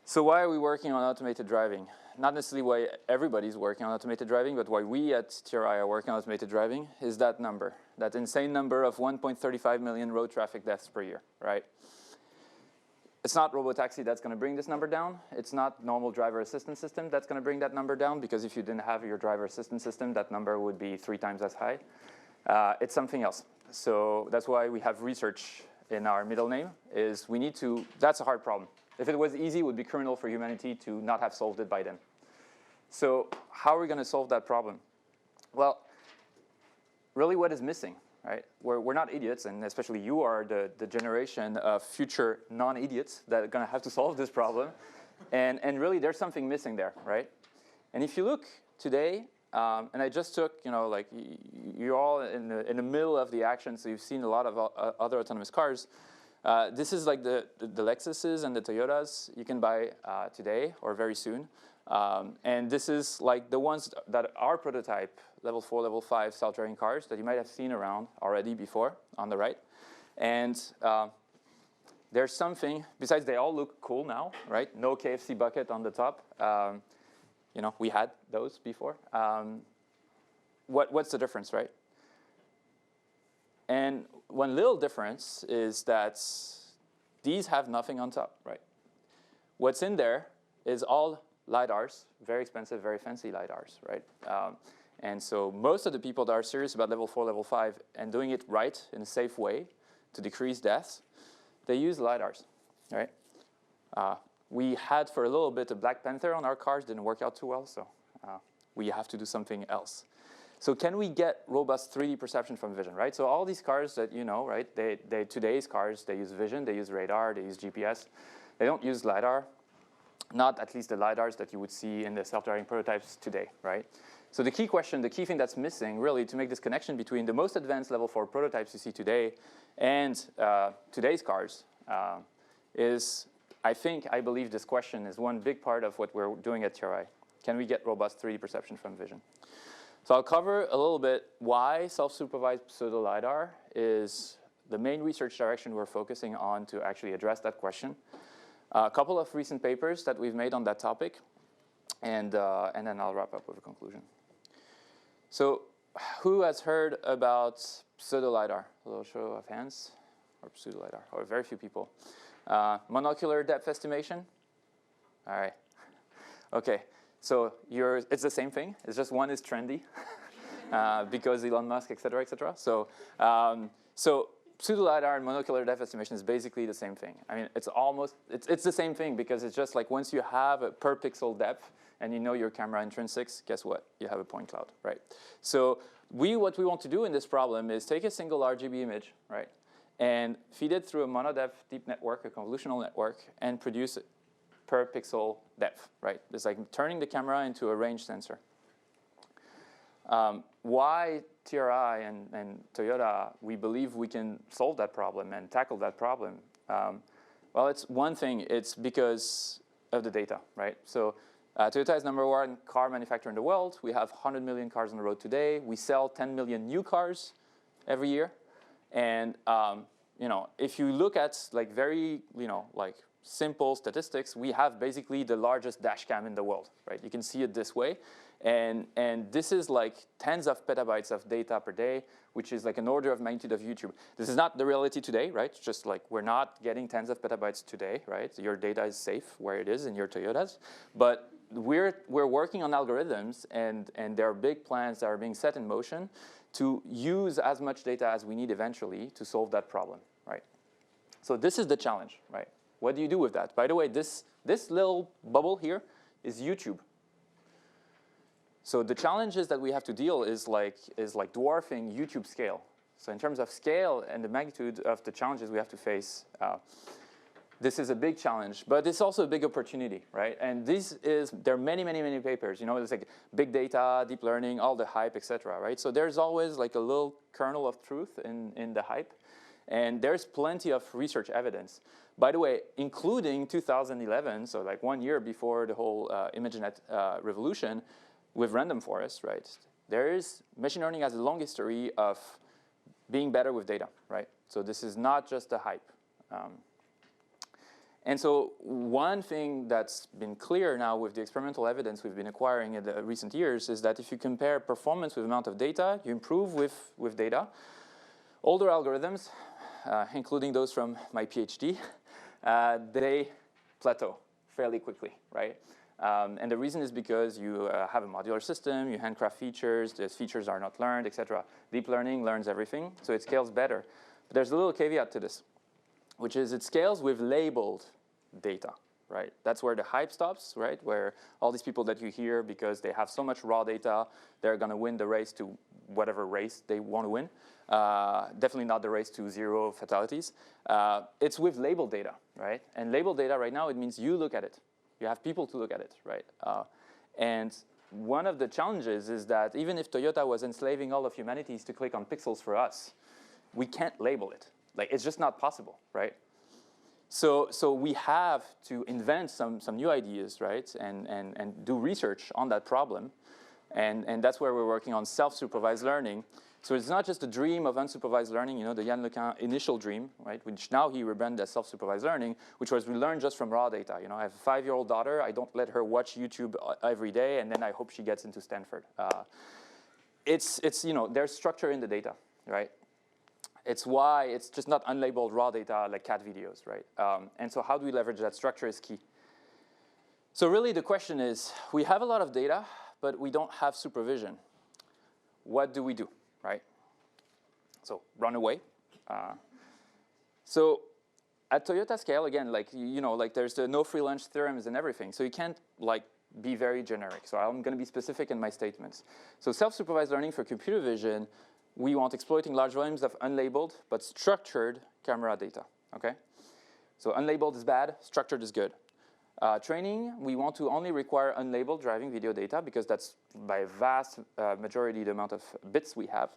So why are we working on automated driving? Not necessarily why everybody's working on automated driving, but why we at TRI are working on automated driving is that number, that insane number of 1.35 million road traffic deaths per year, right? It's not robotaxi that's going to bring this number down. It's not normal driver assistance system that's going to bring that number down, because if you didn't have your driver assistance system, that number would be 3 times as high. It's something else. So that's why we have research in our middle name, is we need to, that's a hard problem. If it was easy, it would be criminal for humanity to not have solved it by then. So how are we going to solve that problem? Well, really what is missing, right? We're not idiots, and especially you are the generation of future non-idiots that are going to have to solve this problem. And really there's something missing there, right? And if you look today, and I just took, like you're all in the middle of the action, so you've seen a lot of other autonomous cars. This is like the Lexuses and the Toyotas you can buy today or very soon. And this is like the ones that are prototype level 4, level 5 self-driving cars that you might have seen around already before on the right. And there's something, besides they all look cool now, right? No KFC bucket on the top. We had those before. What's the difference, right? And one little difference is that these have nothing on top, right? What's in there is all LiDARs, very expensive, very fancy LiDARs, right? And so most of the people that are serious about level 4, level 5, and doing it right in a safe way to decrease deaths, they use LiDARs, right? We had for a little bit a Black Panther on our cars, didn't work out too well, so we have to do something else. So can we get robust 3D perception from vision, right? So all these cars that you know, right, today's cars, they use vision, they use radar, they use GPS. They don't use LiDAR, not at least the LiDARs that you would see in the self-driving prototypes today, right? So the key question, the key thing that's missing really to make this connection between the most advanced level 4 prototypes you see today and today's cars is, I believe this question is one big part of what we're doing at TRI. Can we get robust 3D perception from vision? So I'll cover a little bit why self-supervised pseudo-Lidar is the main research direction we're focusing on to actually address that question. A couple of recent papers that we've made on that topic, and then I'll wrap up with a conclusion. So who has heard about pseudo-Lidar? A little show of hands, or pseudo-Lidar, or very few people. Monocular depth estimation? All right. Okay. So it's the same thing. It's just one is trendy because Elon Musk, et cetera, et cetera. So pseudo-Lidar and monocular depth estimation is basically the same thing. I mean, it's the same thing because it's just like once you have a per pixel depth and you know your camera intrinsics, guess what? You have a point cloud, right? So what we want to do in this problem is take a single RGB image, right, and feed it through a monodepth deep network, a convolutional network, and produce per pixel depth, right? It's like turning the camera into a range sensor. Why TRI and Toyota, we believe we can solve that problem and tackle that problem? Well, it's one thing, it's because of the data, right? So Toyota is #1 car manufacturer in the world. We have 100 million cars on the road today. We sell 10 million new cars every year. And if you look at like very, like simple statistics, we have basically the largest dash cam in the world, right? You can see it this way. And this is like tens of petabytes of data per day, which is like an order of magnitude of YouTube. This is not the reality today, right? It's just like we're not getting tens of petabytes today, right? Your data is safe where it is in your Toyotas. But we're working on algorithms, and there are big plans that are being set in motion to use as much data as we need eventually to solve that problem, right? So this is the challenge, right? What do you do with that? By the way, this little bubble here is YouTube. So the challenges that we have to deal is like dwarfing YouTube scale. So in terms of scale and the magnitude of the challenges we have to face, this is a big challenge, but it's also a big opportunity, right? And there are many, many, many papers. There's like big data, deep learning, all the hype, etc. Right? So there's always like a little kernel of truth in the hype, and there's plenty of research evidence. By the way, including 2011, so like 1 year before the whole ImageNet revolution with random forest, right? Machine learning has a long history of being better with data, right? So this is not just a hype. And so one thing that's been clear now with the experimental evidence we've been acquiring in the recent years is that if you compare performance with amount of data, you improve with data. Older algorithms, including those from my PhD, they plateau fairly quickly, right? And the reason is because you have a modular system, you handcraft features, those features are not learned, etc. Deep learning learns everything, so it scales better. But there's a little caveat to this, which is it scales with labeled data, right? That's where the hype stops, right? Where all these people that you hear, because they have so much raw data, they're going to win the race to whatever race they want to win. Definitely not the race to 0 fatalities. It's with labeled data, right? And labeled data right now, it means you look at it. You have people to look at it, right? And one of the challenges is that even if Toyota was enslaving all of humanity to click on pixels for us, we can't label it. Like, it's just not possible, right? So we have to invent some new ideas, right? And do research on that problem. And that's where we're working on self-supervised learning. So it's not just a dream of unsupervised learning, you know, the Yann LeCun initial dream, right? Which now he rebranded as self-supervised learning, which was we learn just from raw data. You know, I have a 5-year-old daughter. I don't let her watch YouTube every day, and then I hope she gets into Stanford. It's you know, there's structure in the data, right? It's why it's just not unlabeled raw data like cat videos, right? And so how do we leverage that structure is key. So really the question is, we have a lot of data, but we don't have supervision. What do we do, right? So run away. So at Toyota scale, again, like, you know, like there's the no free lunch theorems and everything. So you can't like be very generic. So I'm going to be specific in my statements. So self-supervised learning for computer vision, we want exploiting large volumes of unlabeled but structured camera data, okay? So unlabeled is bad, structured is good. Training, we want to only require unlabeled driving video data because that's by a vast majority the amount of bits we have.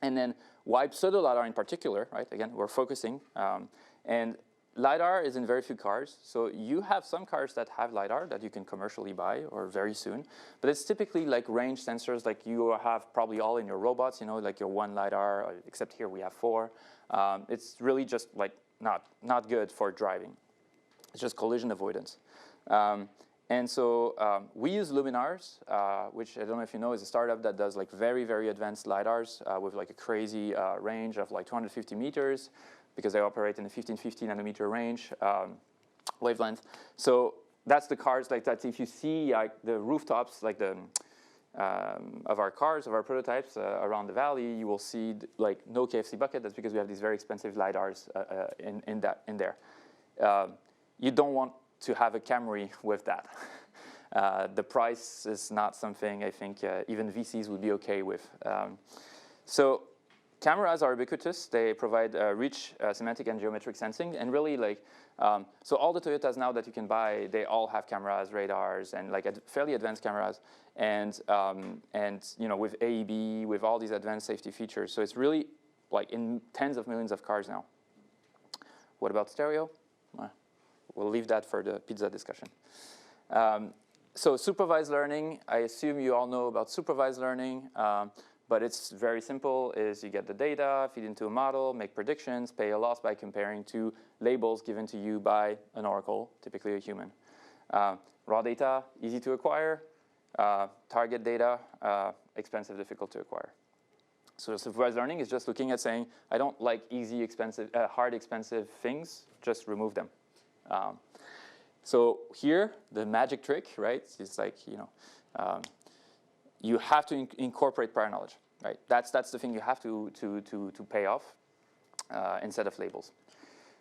And then why Pseudo-Lidar in particular, right? Again, we're focusing. And LiDAR is in very few cars. So you have some cars that have LiDAR that you can commercially buy or very soon. But it's typically like range sensors like you have probably all in your robots, you know, like your one LiDAR, except here we have 4. It's really just like not good for driving. It's just collision avoidance. And so we use Luminars, which I don't know if you know is a startup that does like very, very advanced LiDARs with like a crazy range of like 250 meters because they operate in a 1550 nanometer range wavelength. So that's the cars like that. If you see like the rooftops, like the of our cars, of our prototypes around the valley, you will see like no KFC bucket. That's because we have these very expensive LiDARs in there. You don't want to have a Camry with that. The price is not something I think even VCs would be okay with. So cameras are ubiquitous. They provide rich semantic and geometric sensing. And really, like, so all the Toyotas now that you can buy, they all have cameras, radars, and like fairly advanced cameras. And you know, with AEB, with all these advanced safety features. So it's really like in tens of millions of cars now. What about stereo? We'll leave that for the pizza discussion. So supervised learning, I assume you all know about supervised learning, but it's very simple, is you get the data, feed into a model, make predictions, pay a loss by comparing to labels given to you by an oracle, typically a human. Raw data, easy to acquire. Target data, expensive, difficult to acquire. So supervised learning is just looking at saying, I don't like easy, expensive, hard, expensive things, just remove them. So here, the magic trick, right, is like, you know, you have to incorporate prior knowledge, right? That's the thing you have to pay off instead of labels.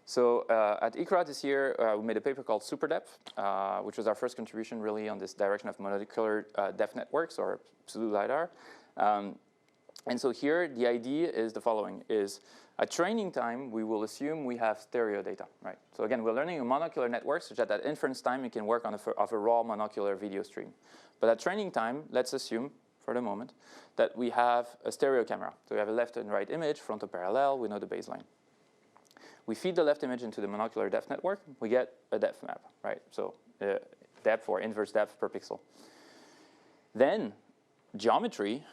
So at ICRA this year, we made a paper called SuperDepth, which was our first contribution really on this direction of monocular depth networks or Pseudo-Lidar. And so here, the idea is the following, is at training time, we will assume we have stereo data, right? So again, we're learning a monocular network such that at inference time, you can work on a raw monocular video stream. But at training time, let's assume, for the moment, that we have a stereo camera. So we have a left and right image, frontal parallel, we know the baseline. We feed the left image into the monocular depth network, we get a depth map, right? So depth or inverse depth per pixel. Then geometry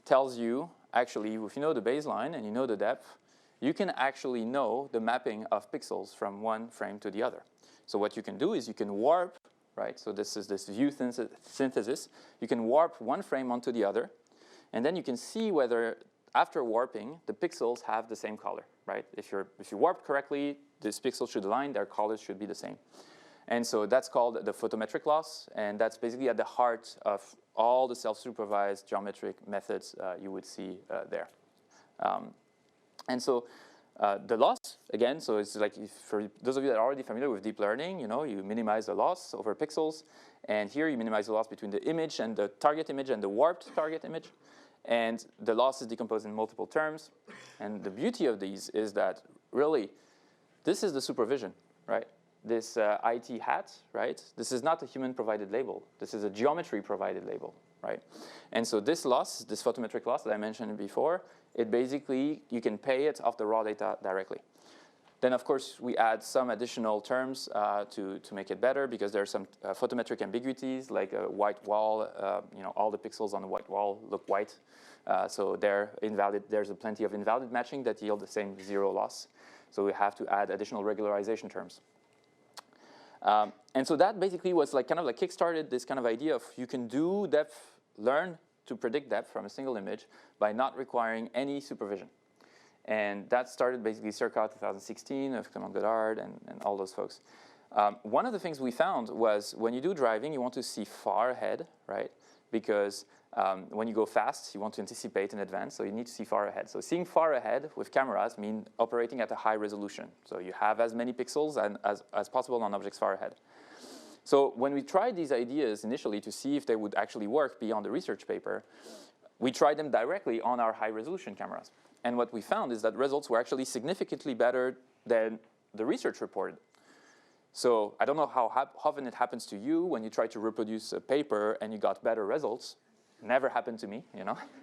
tells you, actually, if you know the baseline and you know the depth, you can actually know the mapping of pixels from one frame to the other. So what you can do is you can warp, right? So this is this view synthesis. You can warp one frame onto the other, and then you can see whether after warping the pixels have the same color, right? If you warp correctly, these pixels should align, their colors should be the same. And so that's called the photometric loss, and that's basically at the heart of all the self-supervised geometric methods you would see there. And so the loss, again, so it's like for those of you that are already familiar with deep learning, you minimize the loss over pixels, and here you minimize the loss between the image and the target image and the warped target image. And the loss is decomposed in multiple terms. And the beauty of these is that really, this is the supervision, right? This IT hat, right? This is not a human-provided label. This is a geometry-provided label, right? And so this loss, this photometric loss that I mentioned before, it basically, you can pay it off the raw data directly. Then, of course, we add some additional terms to make it better because there are some photometric ambiguities, like a white wall. All the pixels on the white wall look white. So they're invalid. There's plenty of invalid matching that yield the same zero loss. So we have to add additional regularization terms. And so that basically was like kind of like kickstarted this kind of idea of you can do depth, learn to predict depth from a single image by not requiring any supervision. And that started basically circa 2016 of Adrien Gaidon and all those folks. One of the things we found was when you do driving, you want to see far ahead, right? Because when you go fast, you want to anticipate in advance, so you need to see far ahead. So seeing far ahead with cameras means operating at a high resolution. So you have as many pixels as possible on objects far ahead. So when we tried these ideas initially to see if they would actually work beyond the research paper, we tried them directly on our high-resolution cameras. And what we found is that results were actually significantly better than the research reported. So I don't know how often it happens to you when you try to reproduce a paper and you got better results. Never happened to me,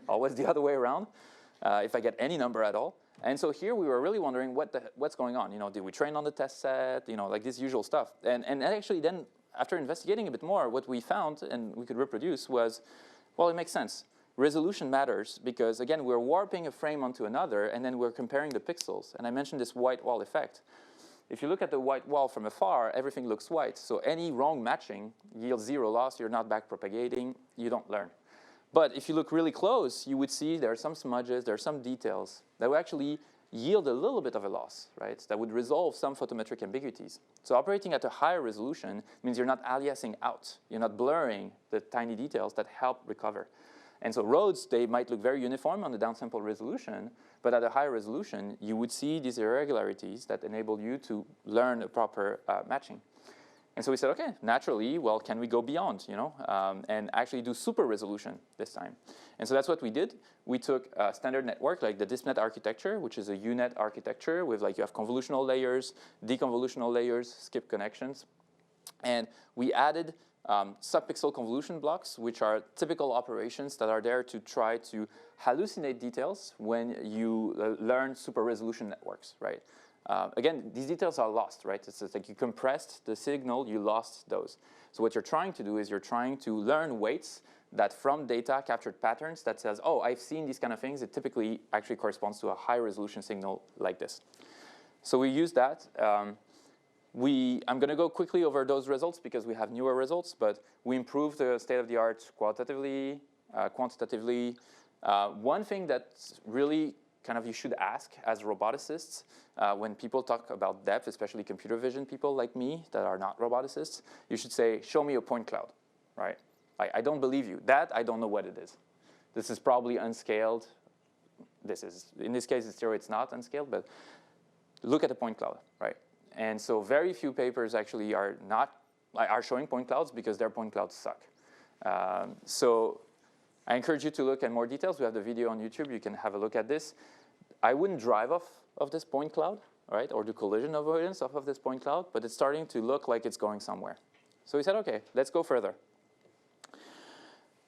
always the other way around, if I get any number at all. And so here we were really wondering what's going on. Did we train on the test set? Like this usual stuff. And actually then, after investigating a bit more, what we found and we could reproduce was, well, it makes sense. Resolution matters because, again, we're warping a frame onto another, and then we're comparing the pixels. And I mentioned this white wall effect. If you look at the white wall from afar, everything looks white. So any wrong matching yields zero loss. You're not backpropagating. You don't learn. But if you look really close, you would see there are some smudges, there are some details that will actually yield a little bit of a loss, right? That would resolve some photometric ambiguities. So operating at a higher resolution means you're not aliasing out. You're not blurring the tiny details that help recover. And so roads, they might look very uniform on the downsample resolution, but at a higher resolution, you would see these irregularities that enable you to learn a proper matching. And so we said, okay, naturally, well, can we go beyond, and actually do super resolution this time? And so that's what we did. We took a standard network like the DispNet architecture, which is a UNet architecture with you have convolutional layers, deconvolutional layers, skip connections. And we added subpixel convolution blocks, which are typical operations that are there to try to hallucinate details when you learn super resolution networks, right? Again, these details are lost, right? It's like you compressed the signal, you lost those. So what you're trying to do is you're trying to learn weights that from data captured patterns that says, oh, I've seen these kind of things. It typically actually corresponds to a high resolution signal like this. So we use that. I'm going to go quickly over those results because we have newer results, but we improved the state-of-the-art qualitatively, quantitatively. One thing that's really kind of you should ask as roboticists when people talk about depth, especially computer vision people like me that are not roboticists, you should say, show me a point cloud, right? I don't believe you. That, I don't know what it is. This is probably unscaled. In this case, it's not unscaled, but look at the point cloud, right? And so very few papers actually are showing point clouds because their point clouds suck. So I encourage you to look at more details. We have the video on YouTube. You can have a look at this. I wouldn't drive off of this point cloud, right, or do collision avoidance off of this point cloud, but it's starting to look like it's going somewhere. So we said, okay, let's go further.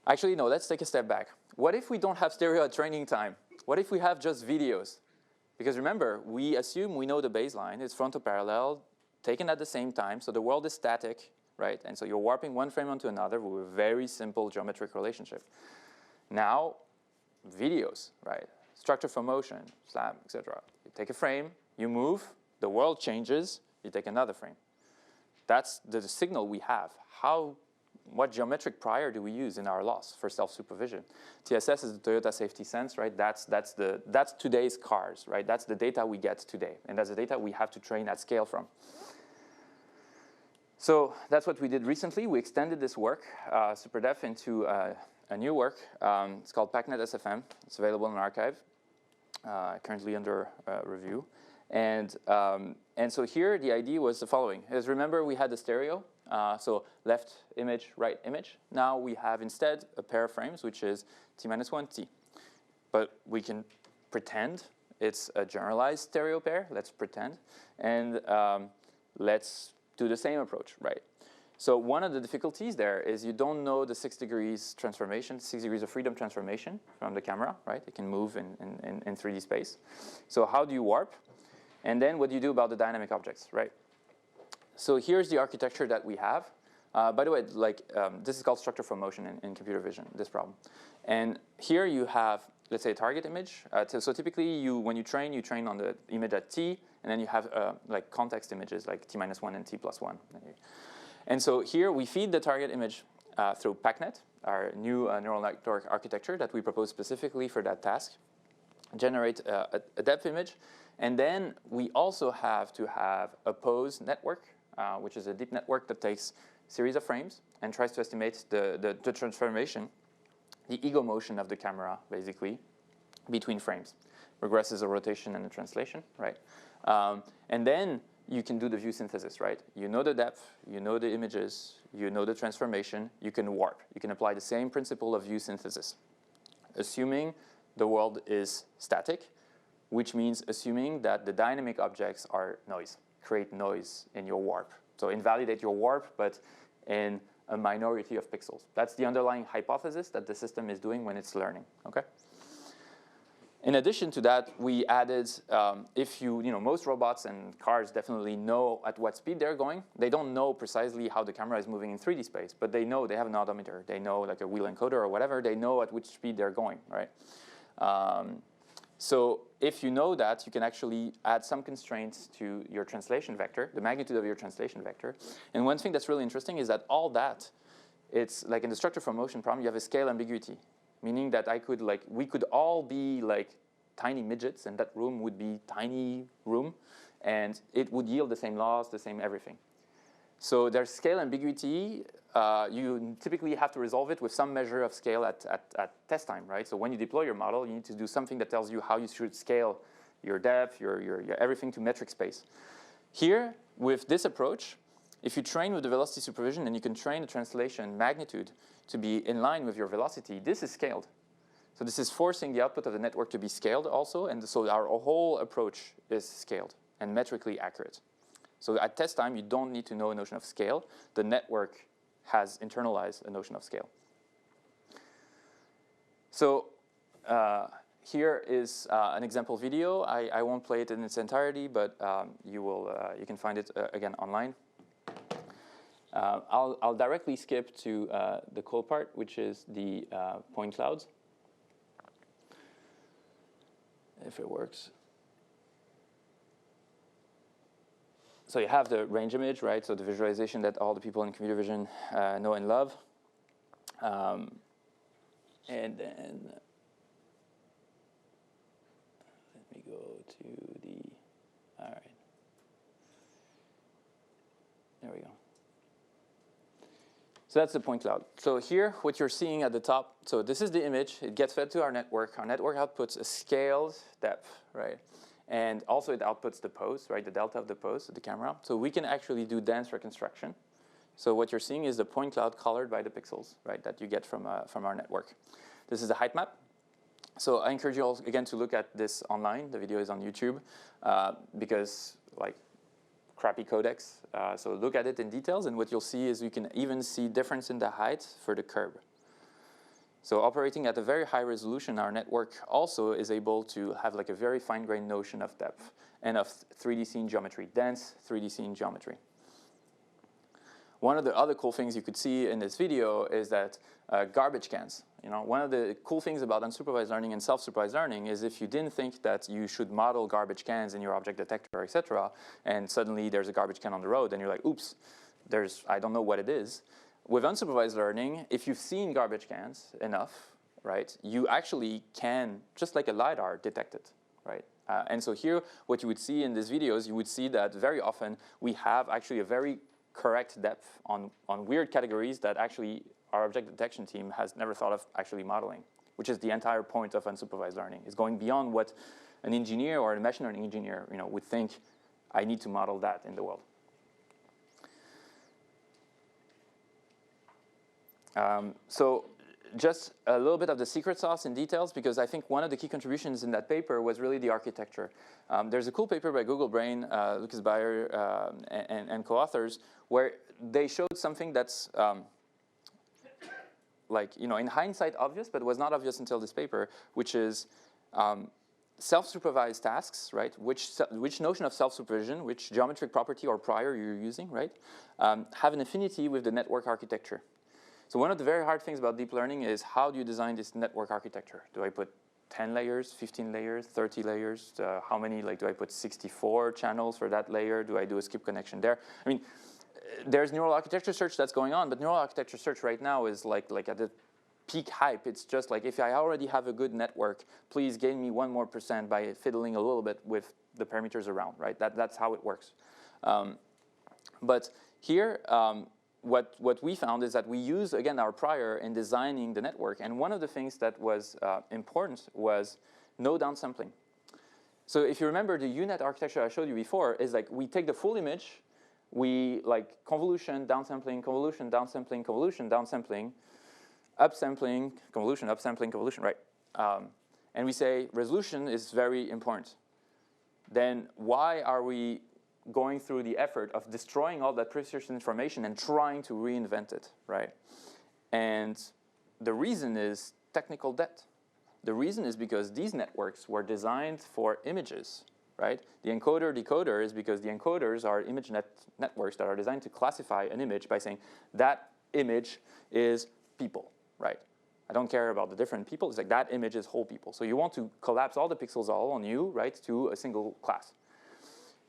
Actually, no, let's take a step back. What if we don't have stereo at training time? What if we have just videos? Because remember, we assume we know the baseline. It's frontal-parallel, taken at the same time, so the world is static, right? And so you're warping one frame onto another with a very simple geometric relationship. Now, videos, right? Structure for motion, SLAM, etc. You take a frame, you move, the world changes, you take another frame. that's the signal we have. What geometric prior do we use in our loss for self-supervision? TSS is the Toyota Safety Sense, right? That's today's cars, right? That's the data we get today, and that's the data we have to train at scale from. So that's what we did recently. We extended this work, SuperDef, into a new work. It's called PackNet SFM. It's available in archive, currently under review. And so here the idea was the following. Is remember we had the stereo, so left image, right image. Now we have instead a pair of frames, which is t-1 t. But we can pretend it's a generalized stereo pair. Let's pretend. And let's do the same approach, right? So one of the difficulties there is you don't know the 6 degrees transformation, 6 degrees of freedom transformation from the camera, right? It can move in 3D space. So how do you warp? And then what do you do about the dynamic objects, right? So here's the architecture that we have. By the way, this is called structure from motion in computer vision, this problem. And here you have, let's say, a target image. So typically, when you train on the image at t, and then you have like context images like t-1 and t+1. And so here we feed the target image through PackNet, our new neural network architecture that we propose specifically for that task, generate a depth image. And then we also have to have a pose network, which is a deep network that takes a series of frames and tries to estimate the transformation, the ego motion of the camera, basically, between frames. Regresses a rotation and a translation, right? And then you can do the view synthesis, right? You know the depth, you know the images, you know the transformation, you can warp. You can apply the same principle of view synthesis, assuming the world is static, which means assuming that the dynamic objects are noise, create noise in your warp. So invalidate your warp, but in a minority of pixels. That's the underlying hypothesis that the system is doing when it's learning, okay? In addition to that, we added, most robots and cars definitely know at what speed they're going. They don't know precisely how the camera is moving in 3D space, but they know, they have an odometer. They know, like a wheel encoder or whatever, they know at which speed they're going, right? So if you know that, you can actually add some constraints to your translation vector, the magnitude of your translation vector. And one thing that's really interesting is that all that, it's like in the structure from motion problem, you have a scale ambiguity. Meaning that we could all be like tiny midgets, and that room would be tiny room, and it would yield the same laws, the same everything. So there's scale ambiguity. You typically have to resolve it with some measure of scale at test time, right? So when you deploy your model, you need to do something that tells you how you should scale your depth, your everything to metric space. Here, with this approach, if you train with the velocity supervision and you can train the translation magnitude to be in line with your velocity, this is scaled. So this is forcing the output of the network to be scaled also, and so our whole approach is scaled and metrically accurate. So at test time, you don't need to know a notion of scale. The network has internalized a notion of scale. So here is an example video. I won't play it in its entirety, but you can find it again online. I'll directly skip to the cool part, which is the point clouds, if it works. So you have the range image, right? So the visualization that all the people in computer vision know and love. And then let me go to the, all right. There we go. So that's the point cloud. So here, what you're seeing at the top, so this is the image. It gets fed to our network. Our network outputs a scaled depth, right? And also it outputs the pose, right? The delta of the pose of the camera. So we can actually do dense reconstruction. So what you're seeing is the point cloud colored by the pixels, right? That you get from our network. This is the height map. So I encourage you all, again, to look at this online. The video is on YouTube because, like, crappy codecs. So look at it in details, and what you'll see is you can even see difference in the height for the curb. So operating at a very high resolution, our network also is able to have like a very fine-grained notion of depth and of 3D scene geometry, dense 3D scene geometry. One of the other cool things you could see in this video is that garbage cans. You know, one of the cool things about unsupervised learning and self-supervised learning is if you didn't think that you should model garbage cans in your object detector, etc., and suddenly there's a garbage can on the road, and you're like, oops, I don't know what it is. With unsupervised learning, if you've seen garbage cans enough, right, you actually can, just like a LiDAR, detect it, right? And so here, what you would see in these videos, you would see that very often we have actually a very correct depth on weird categories that actually our object detection team has never thought of actually modeling, which is the entire point of unsupervised learning, is going beyond what an engineer or a machine learning engineer, would think, I need to model that in the world. So just a little bit of the secret sauce in details, because I think one of the key contributions in that paper was really the architecture. There's a cool paper by Google Brain, Lucas Bayer and co-authors, where they showed something that's in hindsight obvious, but was not obvious until this paper, which is self-supervised tasks, right? Which notion of self-supervision, which geometric property or prior you're using, right? Have an affinity with the network architecture. So one of the very hard things about deep learning is how do you design this network architecture? Do I put 10 layers, 15 layers, 30 layers? How many, do I put 64 channels for that layer? Do I do a skip connection there? I mean, there's neural architecture search that's going on, but neural architecture search right now is like at the peak hype. It's just like, if I already have a good network, please gain me 1 more % by fiddling a little bit with the parameters around, right? That's how it works. But here, what we found is that we use, again, our prior in designing the network. And one of the things that was important was no downsampling. So if you remember the UNet architecture I showed you before, is like we take the full image, we convolution, downsampling, convolution, downsampling, convolution, downsampling, upsampling, convolution, upsampling, convolution, right? And we say resolution is very important. Then why are we going through the effort of destroying all that previous information and trying to reinvent it, right? And the reason is technical debt. The reason is because these networks were designed for images, right? The encoder-decoder is because the encoders are image networks that are designed to classify an image by saying that image is people, right? I don't care about the different people. It's like that image is whole people. So you want to collapse all the pixels all on you, right, to a single class.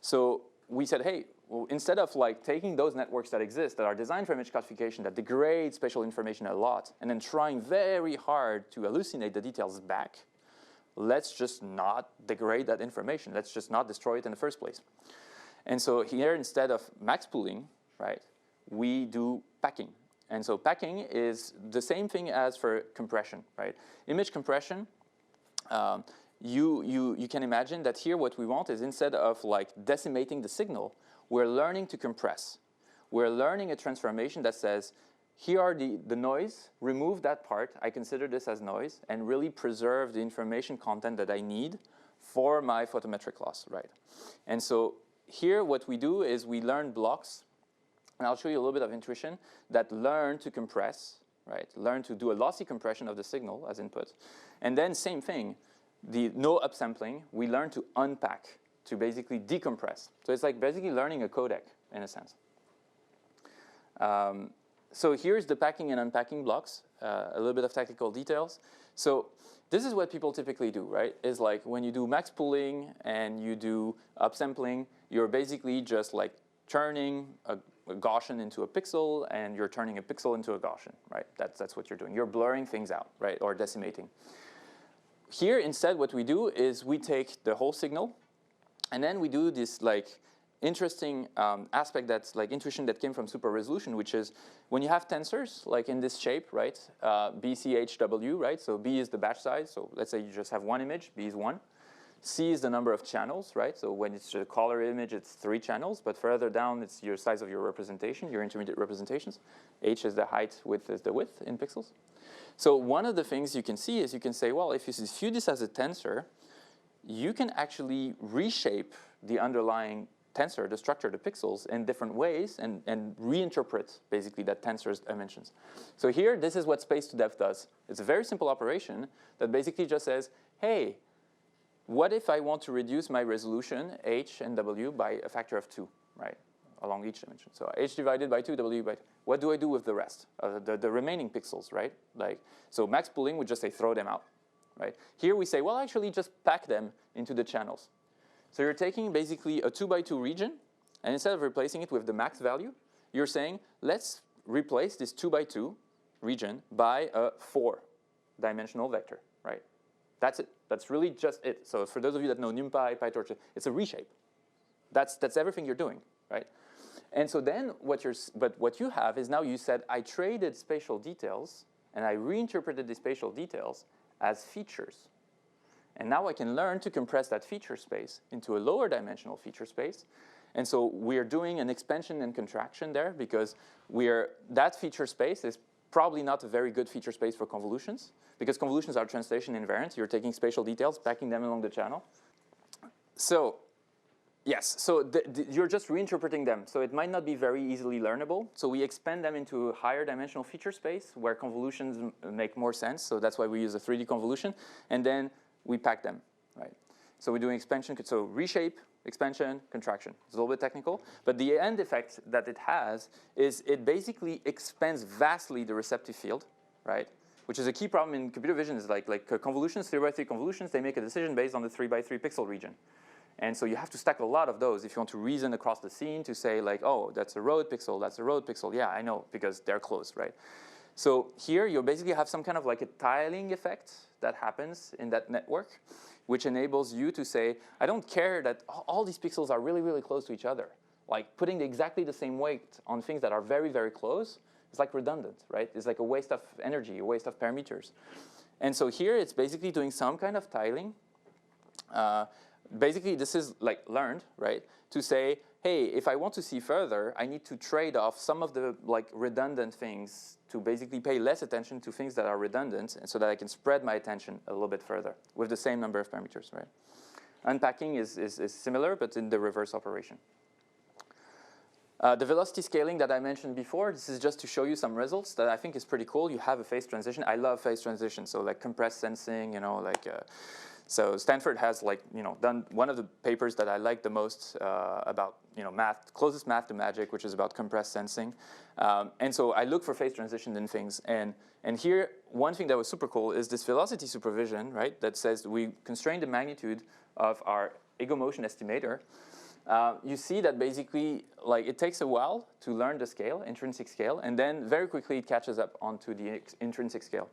So we said, hey, well, instead of taking those networks that exist, that are designed for image classification, that degrade spatial information a lot, and then trying very hard to hallucinate the details back, let's just not degrade that information. Let's just not destroy it in the first place. And so here, instead of max pooling, right, we do packing. And so packing is the same thing as for compression, right? Image compression, you can imagine that here what we want is, instead of decimating the signal, we're learning to compress. We're learning a transformation that says, here are the noise, remove that part, I consider this as noise, and really preserve the information content that I need for my photometric loss, right? And so here what we do is we learn blocks, and I'll show you a little bit of intuition, that learn to compress, right? Learn to do a lossy compression of the signal as input. And then same thing, the no upsampling, we learn to unpack, to basically decompress. So it's like basically learning a codec in a sense. So here's the packing and unpacking blocks, a little bit of technical details. So this is what people typically do, right? Is like when you do max pooling and you do upsampling, you're basically just turning a Gaussian into a pixel, and you're turning a pixel into a Gaussian, right? That's what you're doing. You're blurring things out, right, or decimating. Here, instead, what we do is we take the whole signal, and then we do this interesting aspect that's intuition that came from super resolution, which is when you have tensors in this shape, right? B, C, H, W, right? So B is the batch size. So let's say you just have one image. B is 1. C is the number of channels, right? So when it's a color image, it's 3 channels. But further down, it's your size of your representation, your intermediate representations. H is the height, width is the width in pixels. So one of the things you can see is you can say, well, if you view this as a tensor, you can actually reshape the underlying tensor, the structure, the pixels, in different ways and reinterpret basically that tensor's dimensions. So here, this is what space to depth does. It's a very simple operation that basically just says, hey, what if I want to reduce my resolution, H and W, by a factor of 2, right, along each dimension? So H divided by 2, W by 2. What do I do with the rest, the remaining pixels, right? So max pooling would just say throw them out, right? Here we say, well, actually just pack them into the channels. So you're taking basically a 2 by 2 region, and instead of replacing it with the max value, you're saying, let's replace this 2 by 2 region by a 4-dimensional vector, right? That's it. That's really just it. So for those of you that know NumPy, PyTorch, it's a reshape. That's everything you're doing, right? And so then what you have is now you said, I traded spatial details, and I reinterpreted the spatial details as features. And now I can learn to compress that feature space into a lower dimensional feature space. And so we're doing an expansion and contraction there because that feature space is probably not a very good feature space for convolutions because convolutions are translation invariant. You're taking spatial details, packing them along the channel. So yes, so you're just reinterpreting them. So it might not be very easily learnable. So we expand them into a higher dimensional feature space where convolutions make more sense. So that's why we use a 3D convolution. And then we pack them, right? So we're doing expansion, so reshape, expansion, contraction. It's a little bit technical, but the end effect that it has is it basically expands vastly the receptive field, right? Which is a key problem in computer vision is like convolutions, 3 by 3 convolutions, they make a decision based on the 3 by 3 pixel region. And so you have to stack a lot of those if you want to reason across the scene to say like, oh, that's a road pixel, that's a road pixel. Yeah, I know, because they're close, right? So here you basically have some kind of like a tiling effect that happens in that network, which enables you to say, I don't care that all these pixels are really, really close to each other. Like putting exactly the same weight on things that are very, very close is like redundant, right? It's like a waste of energy, a waste of parameters. And so here it's basically doing some kind of tiling. Basically, this is like learned, right? To say, hey, if I want to see further, I need to trade off some of the like redundant things to basically pay less attention to things that are redundant, and so that I can spread my attention a little bit further with the same number of parameters, right? Unpacking is similar, but in the reverse operation. The velocity scaling that I mentioned before, this is just to show you some results that I think is pretty cool. You have a phase transition. I love phase transition, so like compressed sensing, you know, like. So Stanford has like, you know, done one of the papers that I like the most about, you know, math, closest math to magic, which is about compressed sensing. And so I look for phase transition in things. And here, one thing that was super cool is this velocity supervision, right? That says we constrain the magnitude of our ego motion estimator. You see that basically, like, it takes a while to learn the scale, intrinsic scale, and then very quickly it catches up onto the intrinsic scale.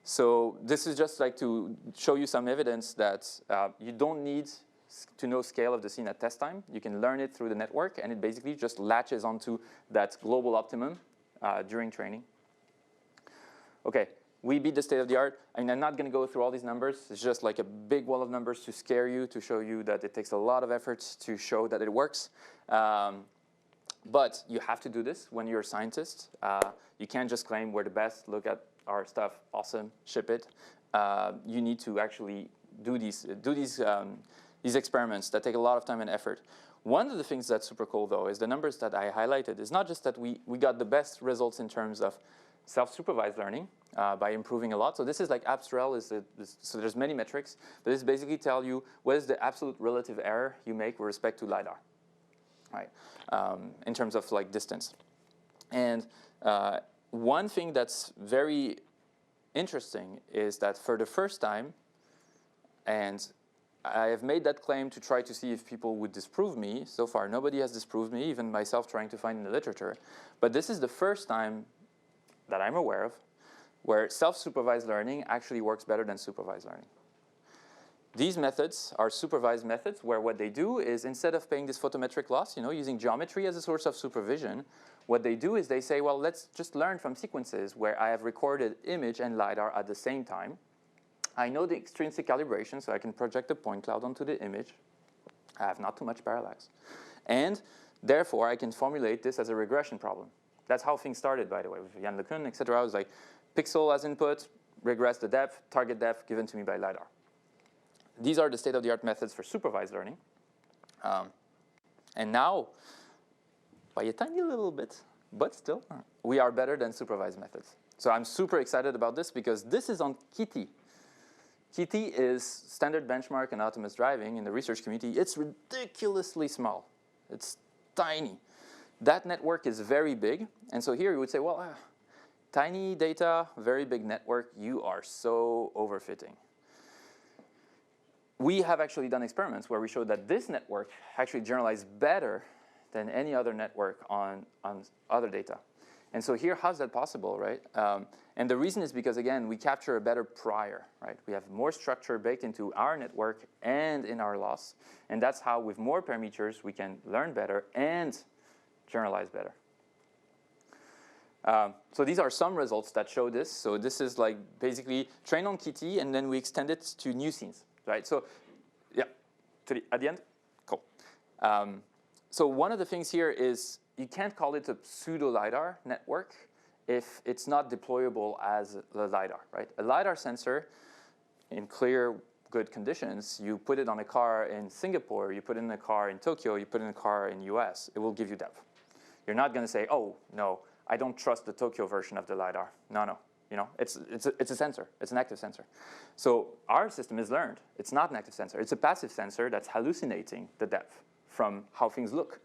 So this is just like to show you some evidence that you don't need to know scale of the scene at test time. You can learn it through the network, and it basically just latches onto that global optimum during training. Okay, we beat the state of the art. I mean, I'm not going to go through all these numbers. It's just like a big wall of numbers to scare you, to show you that it takes a lot of effort to show that it works. But you have to do this when you're a scientist. You can't just claim we're the best, look at our stuff, awesome, ship it. You need to actually do these experiments that take a lot of time and effort. One of the things that's super cool, though, is the numbers that I highlighted. It's not just that we got the best results in terms of self-supervised learning by improving a lot. So this is like AbstRel, so there's many metrics, but this basically tell you what is the absolute relative error you make with respect to LiDAR, right? In terms of like distance. And one thing that's very interesting is that for the first time, and I have made that claim to try to see if people would disprove me. So far, nobody has disproved me, even myself trying to find in the literature. But this is the first time that I'm aware of where self-supervised learning actually works better than supervised learning. These methods are supervised methods where what they do is instead of paying this photometric loss, you know, using geometry as a source of supervision, what they do is they say, well, let's just learn from sequences where I have recorded image and LiDAR at the same time. I know the extrinsic calibration, so I can project a point cloud onto the image. I have not too much parallax. And therefore, I can formulate this as a regression problem. That's how things started, by the way, with Jan LeCun, et cetera. I was like, pixel as input, regress the depth, target depth given to me by LiDAR. These are the state-of-the-art methods for supervised learning. And now, by a tiny little bit, but still, we are better than supervised methods. So I'm super excited about this because this is on KITI. KITI is standard benchmark in autonomous driving in the research community. It's ridiculously small. It's tiny. That network is very big. And so here you would say, well, tiny data, very big network, you are so overfitting. We have actually done experiments where we showed that this network actually generalized better than any other network on other data. And so here, how's that possible, right? And the reason is because, again, we capture a better prior, right? We have more structure baked into our network and in our loss. And that's how, with more parameters, we can learn better and generalize better. So these are some results that show this. So this is like basically trained on Kitty, and then we extend it to new scenes, right? So yeah, at the end, cool. So one of the things here is you can't call it a pseudo-Lidar network if it's not deployable as a LiDAR, right? A LiDAR sensor, in clear, good conditions, you put it on a car in Singapore, you put it in a car in Tokyo, you put it in a car in US, it will give you depth. You're not going to say, oh, no, I don't trust the Tokyo version of the LiDAR. No, no. You know, it's a sensor. It's an active sensor. So our system is learned. It's not an active sensor. It's a passive sensor that's hallucinating the depth from how things look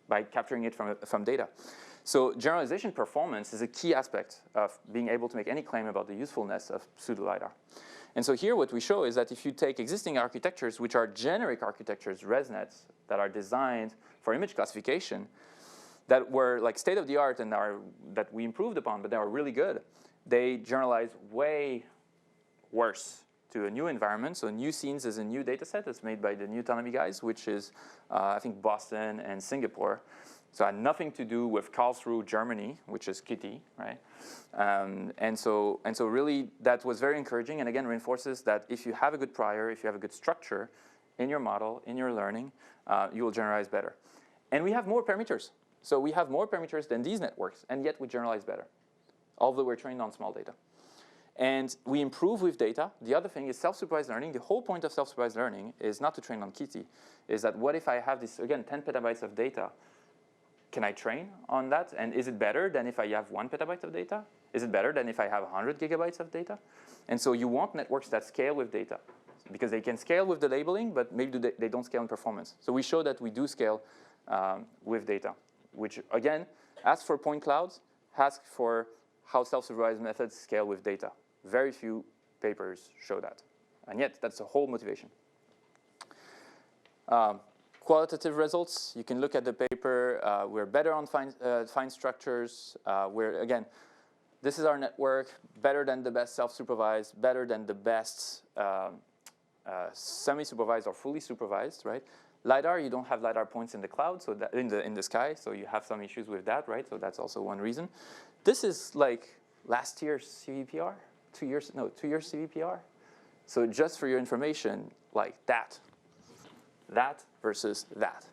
by capturing it from data. So generalization performance is a key aspect of being able to make any claim about the usefulness of pseudo-Lidar. And so here what we show is that if you take existing architectures, which are generic architectures, ResNets, that are designed for image classification, that were like state-of-the-art and that we improved upon, but they are really good, they generalize way worse to a new environment. So new scenes is a new data set that's made by the new autonomy guys, which is, I think, Boston and Singapore. So it had nothing to do with Karlsruhe, Germany, which is Kitty, right? And so really that was very encouraging, and again reinforces that if you have a good prior, if you have a good structure in your model, in your learning, you will generalize better. And we have more parameters. So we have more parameters than these networks, and yet we generalize better, although we're trained on small data. And we improve with data. The other thing is self-supervised learning. The whole point of self-supervised learning is not to train on Kitty, is that what if I have this, again, 10 petabytes of data? Can I train on that? And is it better than if I have 1 petabyte of data? Is it better than if I have 100 gigabytes of data? And so you want networks that scale with data, because they can scale with the labeling, but maybe they don't scale in performance. So we show that we do scale with data, which, again, asks for point clouds, asks for how self-supervised methods scale with data. Very few papers show that. And yet, that's the whole motivation. Qualitative results, you can look at the paper. We're better on fine structures. Again, this is our network, better than the best self-supervised, better than the best semi-supervised or fully supervised, right? LiDAR, you don't have LiDAR points in the cloud, so that in the sky, so you have some issues with that, right? So that's also one reason. This is like last year's CVPR, 2 years CVPR. So just for your information, like that versus that.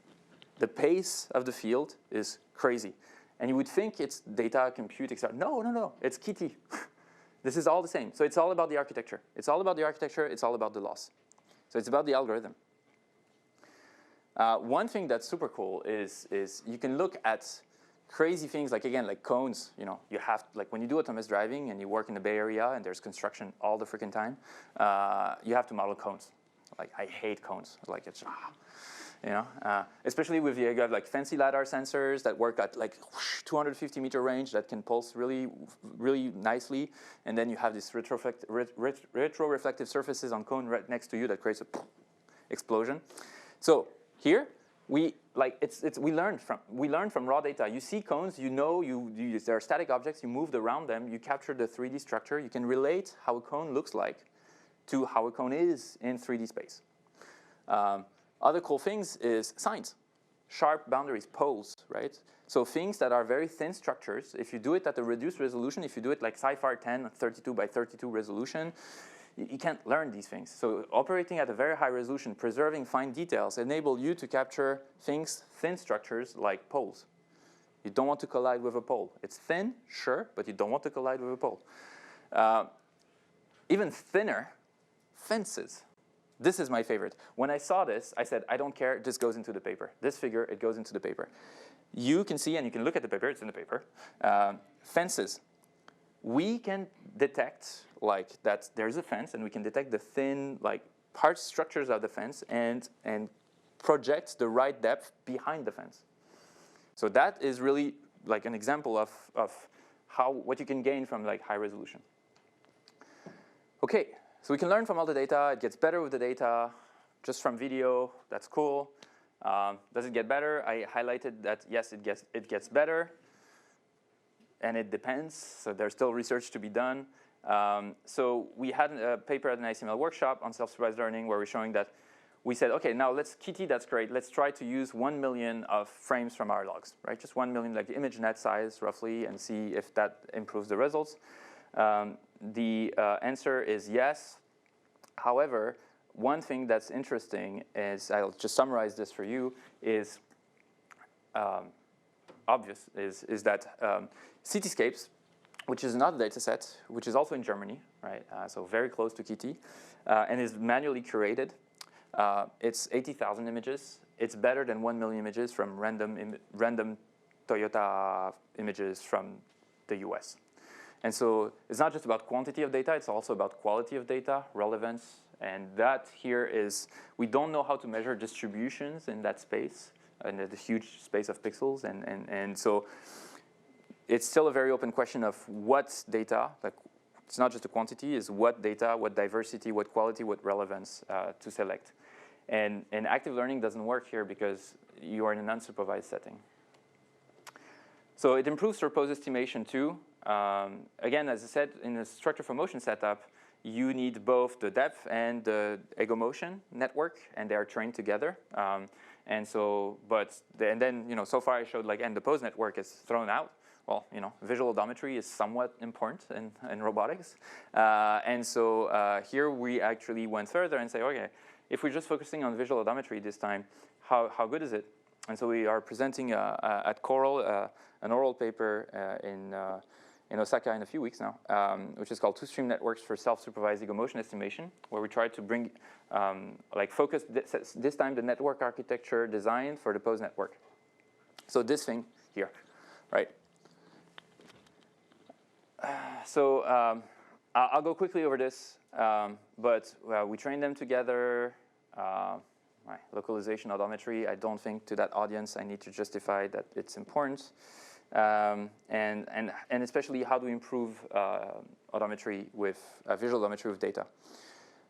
The pace of the field is crazy. And you would think it's data, compute, etc. No, no, no, it's Kitty. This is all the same. So it's all about the architecture. It's all about the architecture, it's all about the loss. So it's about the algorithm. One thing that's super cool is you can look at crazy things like, again, like cones. You know, you have, like when you do autonomous driving and you work in the Bay Area and there's construction all the freaking time, you have to model cones. Like, I hate cones. Like, it's, you know, especially with you have like fancy LiDAR sensors that work at like 250 meter range that can pulse really, really nicely. And then you have these retroreflective surfaces on cone right next to you that creates a explosion. So here, we learn from raw data. You see cones, you know there are static objects, you move around them, you capture the 3D structure, you can relate how a cone looks like to how a cone is in 3D space. Other cool things is signs, sharp boundaries, poles, right? So things that are very thin structures, if you do it at a reduced resolution, if you do it like Sci-Fi 10, 32 by 32 resolution, you can't learn these things. So operating at a very high resolution, preserving fine details, enable you to capture things, thin structures like poles. You don't want to collide with a pole. It's thin, sure, but you don't want to collide with a pole. Even thinner, fences. This is my favorite. When I saw this, I said, I don't care, this goes into the paper. This figure, it goes into the paper. You can see, and you can look at the paper, it's in the paper, fences. We can detect like that there's a fence, and we can detect the thin like parts, structures of the fence, and project the right depth behind the fence. So that is really like an example of what you can gain from like high resolution. Okay, so we can learn from all the data. It gets better with the data, just from video. That's cool. Does it get better? I highlighted that, yes, it gets better, and it depends. So there's still research to be done. So we had a paper at an ICML workshop on self-supervised learning where we're showing that we said, OK, now let's QT, that's great. Let's try to use 1 million of frames from our logs, right? Just 1 million, like the image net size, roughly, and see if that improves the results. The answer is yes. However, one thing that's interesting is, I'll just summarize this for you, is obvious, is that Cityscapes, which is another data set, which is also in Germany, right? So very close to QT, and is manually curated. It's 80,000 images. It's better than 1 million images from random Toyota images from the US. And so it's not just about quantity of data, it's also about quality of data, relevance. And that here is, we don't know how to measure distributions in that space, in the huge space of pixels. And so it's still a very open question of what data, like it's not just a quantity, is what data, what diversity, what quality, what relevance to select. And active learning doesn't work here because you are in an unsupervised setting. So it improves for pose estimation too. Again, as I said, in the structure for motion setup, you need both the depth and the ego motion network, and they are trained together. And so, and then, you know, so far I showed like, and the pose network is thrown out. Well, you know, visual odometry is somewhat important in robotics. And so here we actually went further and say, okay, if we're just focusing on visual odometry this time, how good is it? And so we are presenting at Coral an oral paper in Osaka in a few weeks now, which is called Two-Stream Networks for Self-Supervised Ego Motion Estimation, where we try to bring, focus this time the network architecture design for the pose network. So this thing here, right? I'll go quickly over this, but we train them together. Localization odometry, I don't think to that audience I need to justify that it's important. And especially how to improve odometry with visual odometry with data.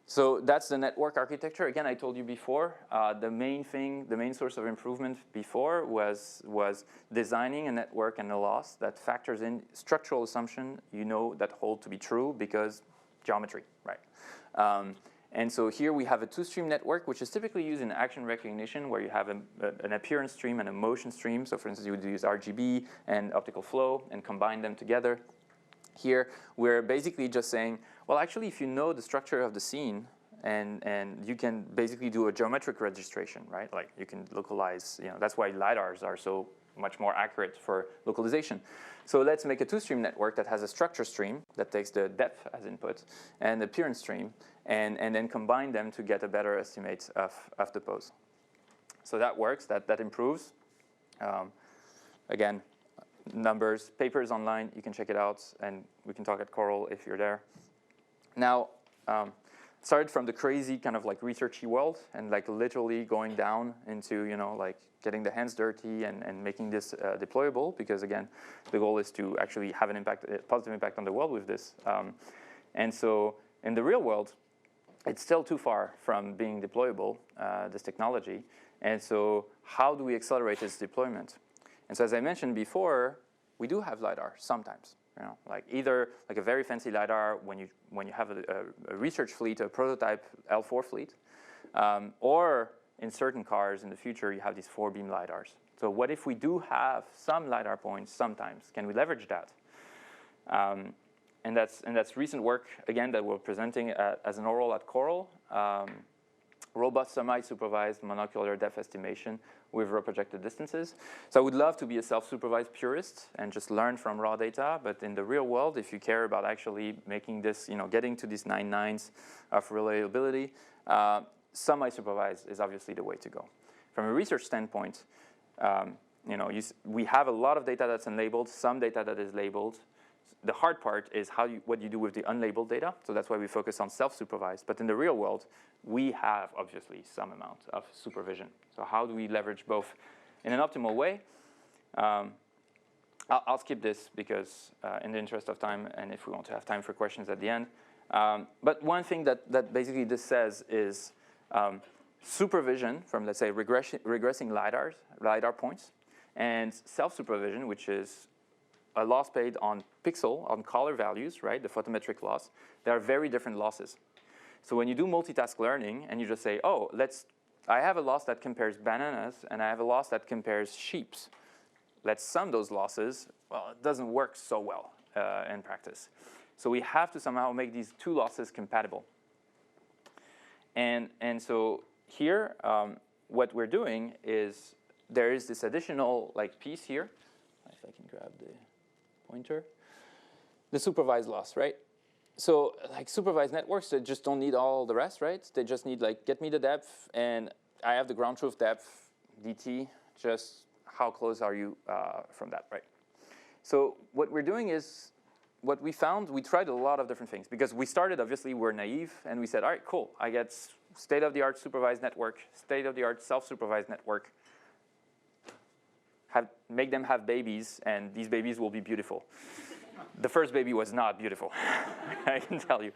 So that's the network architecture. Again, I told you before, the main source of improvement before was designing a network and a loss that factors in structural assumption you know that hold to be true because geometry, right? And so here we have a two-stream network, which is typically used in action recognition, where you have an appearance stream and a motion stream. So for instance, you would use RGB and optical flow and combine them together. Here, we're basically just saying, well, actually, if you know the structure of the scene, and you can basically do a geometric registration, right? Like you can localize, you know, that's why LiDARs are so much more accurate for localization. So let's make a two-stream network that has a structure stream that takes the depth as input and the appearance stream, and then combine them to get a better estimate of the pose. So that works, that improves. Again, numbers, papers online, you can check it out, and we can talk at Coral if you're there. Now, started from the crazy kind of like researchy world and like literally going down into, you know, like getting the hands dirty and making this deployable, because again, the goal is to actually have an impact, a positive impact on the world with this. And so in the real world, it's still too far from being deployable, this technology. And so how do we accelerate its deployment? And so as I mentioned before, we do have LiDAR sometimes. You know, like either like a very fancy LiDAR when you have a research fleet, a prototype L4 fleet, or in certain cars in the future, you have these 4-beam LiDARs. So what if we do have some LiDAR points sometimes? Can we leverage that? And that's recent work, again, that we're presenting as an oral at Coral. Robust semi-supervised monocular depth estimation with reprojected distances. So I would love to be a self-supervised purist and just learn from raw data, but in the real world, if you care about actually making this, you know, getting to these 9 nines of reliability, semi-supervised is obviously the way to go. From a research standpoint, you know, we have a lot of data that's unlabeled, some data that is labeled. The hard part is what you do with the unlabeled data, so that's why we focus on self-supervised. But in the real world, we have, obviously, some amount of supervision. So how do we leverage both in an optimal way? I'll skip this because in the interest of time, and if we want to have time for questions at the end. But one thing that basically this says is supervision from, let's say, regressing LiDAR points, and self-supervision, which is a loss paid on pixel, on color values, right, the photometric loss. There are very different losses. So when you do multitask learning and you just say, oh, I have a loss that compares bananas and I have a loss that compares sheeps. Let's sum those losses. Well, it doesn't work so well in practice. So we have to somehow make these two losses compatible. And so here, what we're doing is there is this additional piece here. If I can grab the pointer. The supervised loss, right? So supervised networks, they just don't need all the rest, right? They just need get me the depth, and I have the ground truth depth, dt, just how close are you from that, right? So what we're doing is, what we found, we tried a lot of different things, because we started, obviously, we're naive, and we said, all right, cool, I get state-of-the-art supervised network, state-of-the-art self-supervised network, make them have babies, and these babies will be beautiful. The first baby was not beautiful, I can tell you.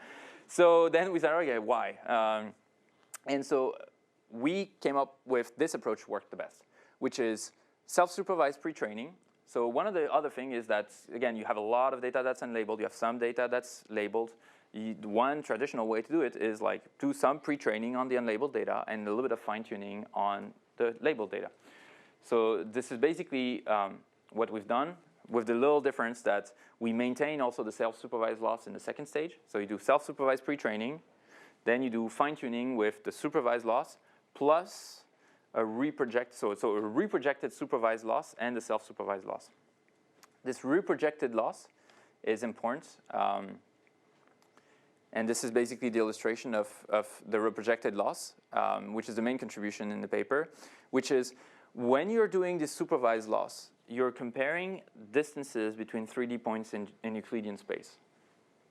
So then we said, okay, why? And so we came up with this approach worked the best, which is self-supervised pre-training. So one of the other things is that, again, you have a lot of data that's unlabeled. You have some data that's labeled. One traditional way to do it is do some pre-training on the unlabeled data and a little bit of fine-tuning on the labeled data. So this is basically what we've done, with the little difference that we maintain also the self-supervised loss in the second stage. So you do self-supervised pre-training, then you do fine-tuning with the supervised loss, plus a reproject, so a reprojected supervised loss and the self-supervised loss. This reprojected loss is important, and this is basically the illustration of the reprojected loss, which is the main contribution in the paper, which is when you're doing this supervised loss, you're comparing distances between 3D points in Euclidean space,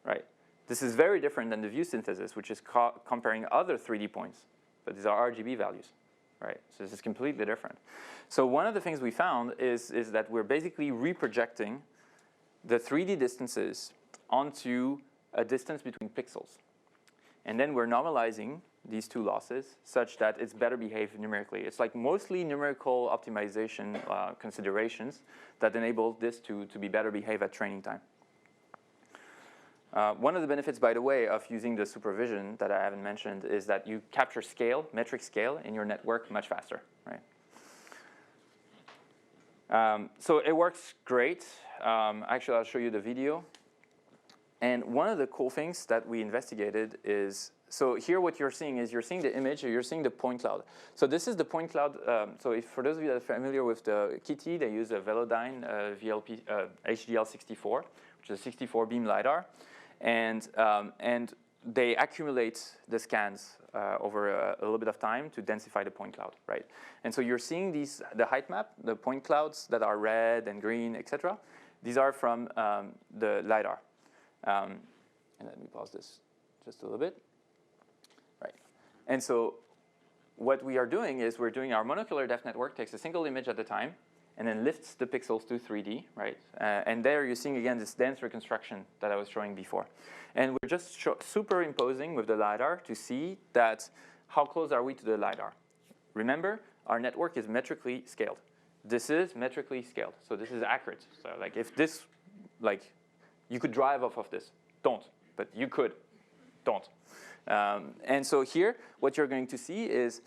right? This is very different than the view synthesis, which is comparing other 3D points, but these are RGB values, right? So this is completely different. So one of the things we found is that we're basically reprojecting the 3D distances onto a distance between pixels. And then we're normalizing these two losses such that it's better behaved numerically. It's mostly numerical optimization considerations that enable this to be better behaved at training time. One of the benefits, by the way, of using the supervision that I haven't mentioned is that you capture scale, metric scale, in your network much faster, right? So it works great. Actually, I'll show you the video. And one of the cool things that we investigated is, so here what you're seeing is you're seeing the image, or you're seeing the point cloud. So this is the point cloud. So for those of you that are familiar with the Kitty, they use a Velodyne VLP, HDL64, which is a 64-beam LiDAR. And they accumulate the scans over a little bit of time to densify the point cloud, right? And so you're seeing the height map, the point clouds that are red and green, etc. These are from the LiDAR. And let me pause this just a little bit. Right. And so what we are doing is we're doing our monocular depth network, takes a single image at a time, and then lifts the pixels to 3D, right? And there you're seeing, again, this dense reconstruction that I was showing before. And we're just superimposing with the LiDAR to see that how close are we to the LiDAR. Remember, our network is metrically scaled. This is metrically scaled, so this is accurate. So if this, you could drive off of this. Don't, but you could. Don't. And so here, what you're going to see is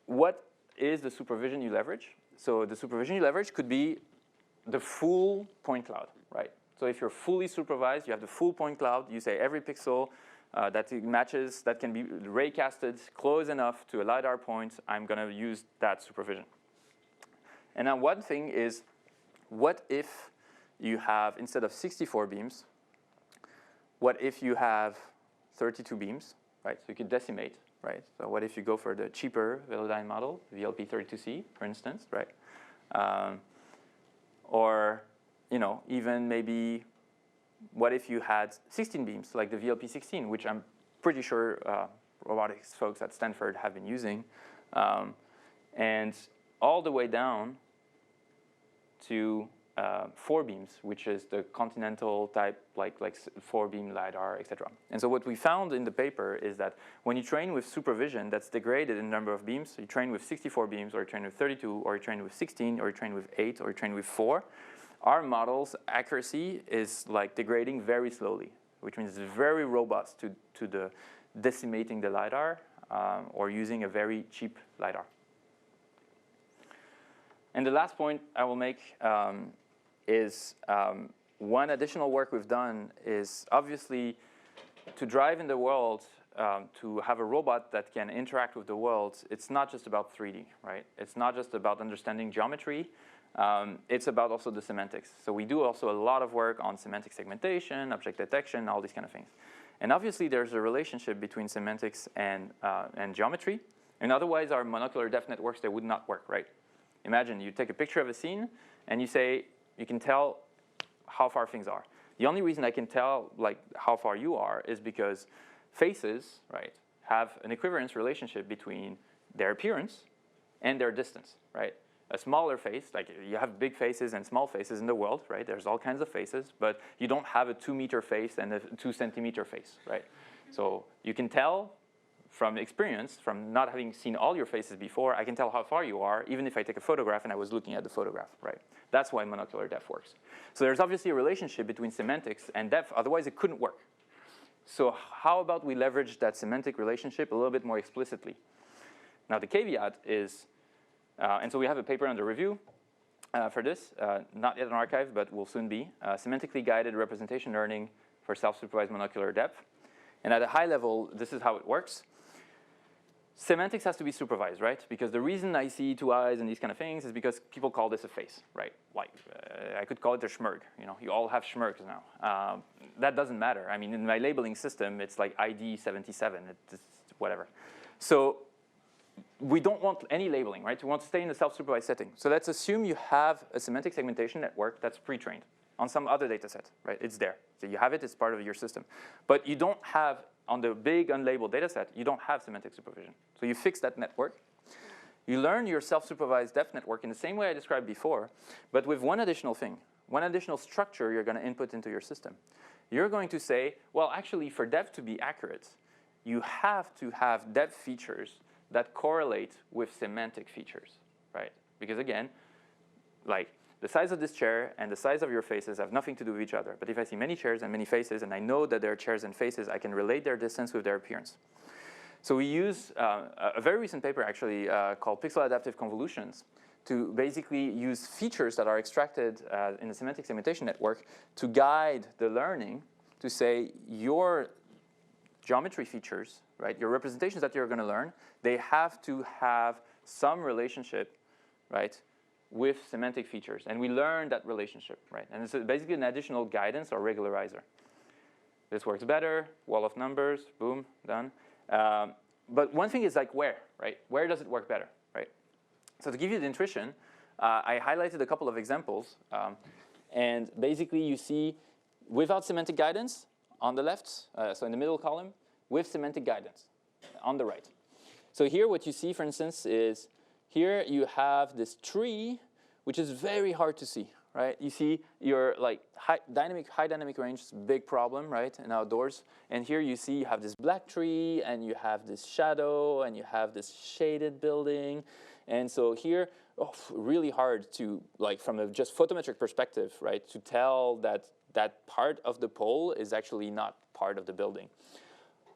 what is the supervision you leverage. So the supervision you leverage could be the full point cloud, right? So if you're fully supervised, you have the full point cloud. You say every pixel that it matches, that can be raycasted close enough to a LiDAR point, I'm going to use that supervision. And now one thing is, what if you have, instead of 64 beams, what if you have 32 beams, right? So you could decimate, right? So what if you go for the cheaper Velodyne model, VLP32C, for instance, right? Or, even maybe, what if you had 16 beams, like the VLP16, which I'm pretty sure robotics folks at Stanford have been using, and all the way down to four beams, which is the continental type, like four beam LiDAR, etc. And so what we found in the paper is that when you train with supervision, that's degraded in number of beams. So you train with 64 beams, or you train with 32, or you train with 16, or you train with 8, or you train with 4. Our model's accuracy is like degrading very slowly, which means it's very robust to the decimating the LiDAR or using a very cheap LiDAR. And the last point I will make is one additional work we've done is obviously to drive in the world, to have a robot that can interact with the world. It's not just about 3D, right? It's not just about understanding geometry. It's about also the semantics. So we do also a lot of work on semantic segmentation, object detection, all these kind of things. And obviously there's a relationship between semantics and geometry. And otherwise our monocular depth networks, they would not work, right? Imagine you take a picture of a scene and you say, you can tell how far things are. The only reason I can tell like how far you are is because faces, right, have an equivalence relationship between their appearance and their distance, right? A smaller face, like you have big faces and small faces in the world, right? There's all kinds of faces, but you don't have a 2-meter face and a 2-centimeter face, right? So you can tell from experience, from not having seen all your faces before, I can tell how far you are, even if I take a photograph and I was looking at the photograph, right? That's why monocular depth works. So there's obviously a relationship between semantics and depth, otherwise it couldn't work. So how about we leverage that semantic relationship a little bit more explicitly? Now the caveat is, and so we have a paper under review for this, not yet an archive, but will soon be, semantically-guided representation learning for self-supervised monocular depth. And at a high level, this is how it works. Semantics has to be supervised, right? Because the reason I see 2 eyes and these kind of things is because people call this a face, right? Like, I could call it a schmirg, you know, you all have schmirgs now. That doesn't matter. I mean, in my labeling system, it's like ID 77, it's whatever. So we don't want any labeling, right? We want to stay in a self-supervised setting. So let's assume you have a semantic segmentation network that's pre-trained on some other data set, right? It's there. So you have it, it's part of your system. But you don't have, on the big unlabeled data set, you don't have semantic supervision. So you fix that network. You learn your self-supervised depth network in the same way I described before, but with one additional thing, one additional structure you're going to input into your system. You're going to say, well, actually, for depth to be accurate, you have to have depth features that correlate with semantic features, right? Because again, like, the size of this chair and the size of your faces have nothing to do with each other. But if I see many chairs and many faces, and I know that there are chairs and faces, I can relate their distance with their appearance. So we use a very recent paper, actually, called Pixel Adaptive Convolutions, to basically use features that are extracted in the semantic segmentation network to guide the learning to say your geometry features, right, your representations that you're going to learn, they have to have some relationship, right, with semantic features. And we learn that relationship, right? And it's basically an additional guidance or regularizer. This works better, wall of numbers, boom, done. But one thing is like where, right? Where does it work better, right? So to give you the intuition, I highlighted a couple of examples. And basically you see without semantic guidance on the left, so in the middle column, with semantic guidance on the right. So here what you see, for instance, is here you have this tree, which is very hard to see, right? You see your like high dynamic range, big problem, right, in outdoors. And here you see you have this black tree, and you have this shadow, and you have this shaded building. And so here, really hard to, like from a just photometric perspective, right, to tell that that part of the pole is actually not part of the building.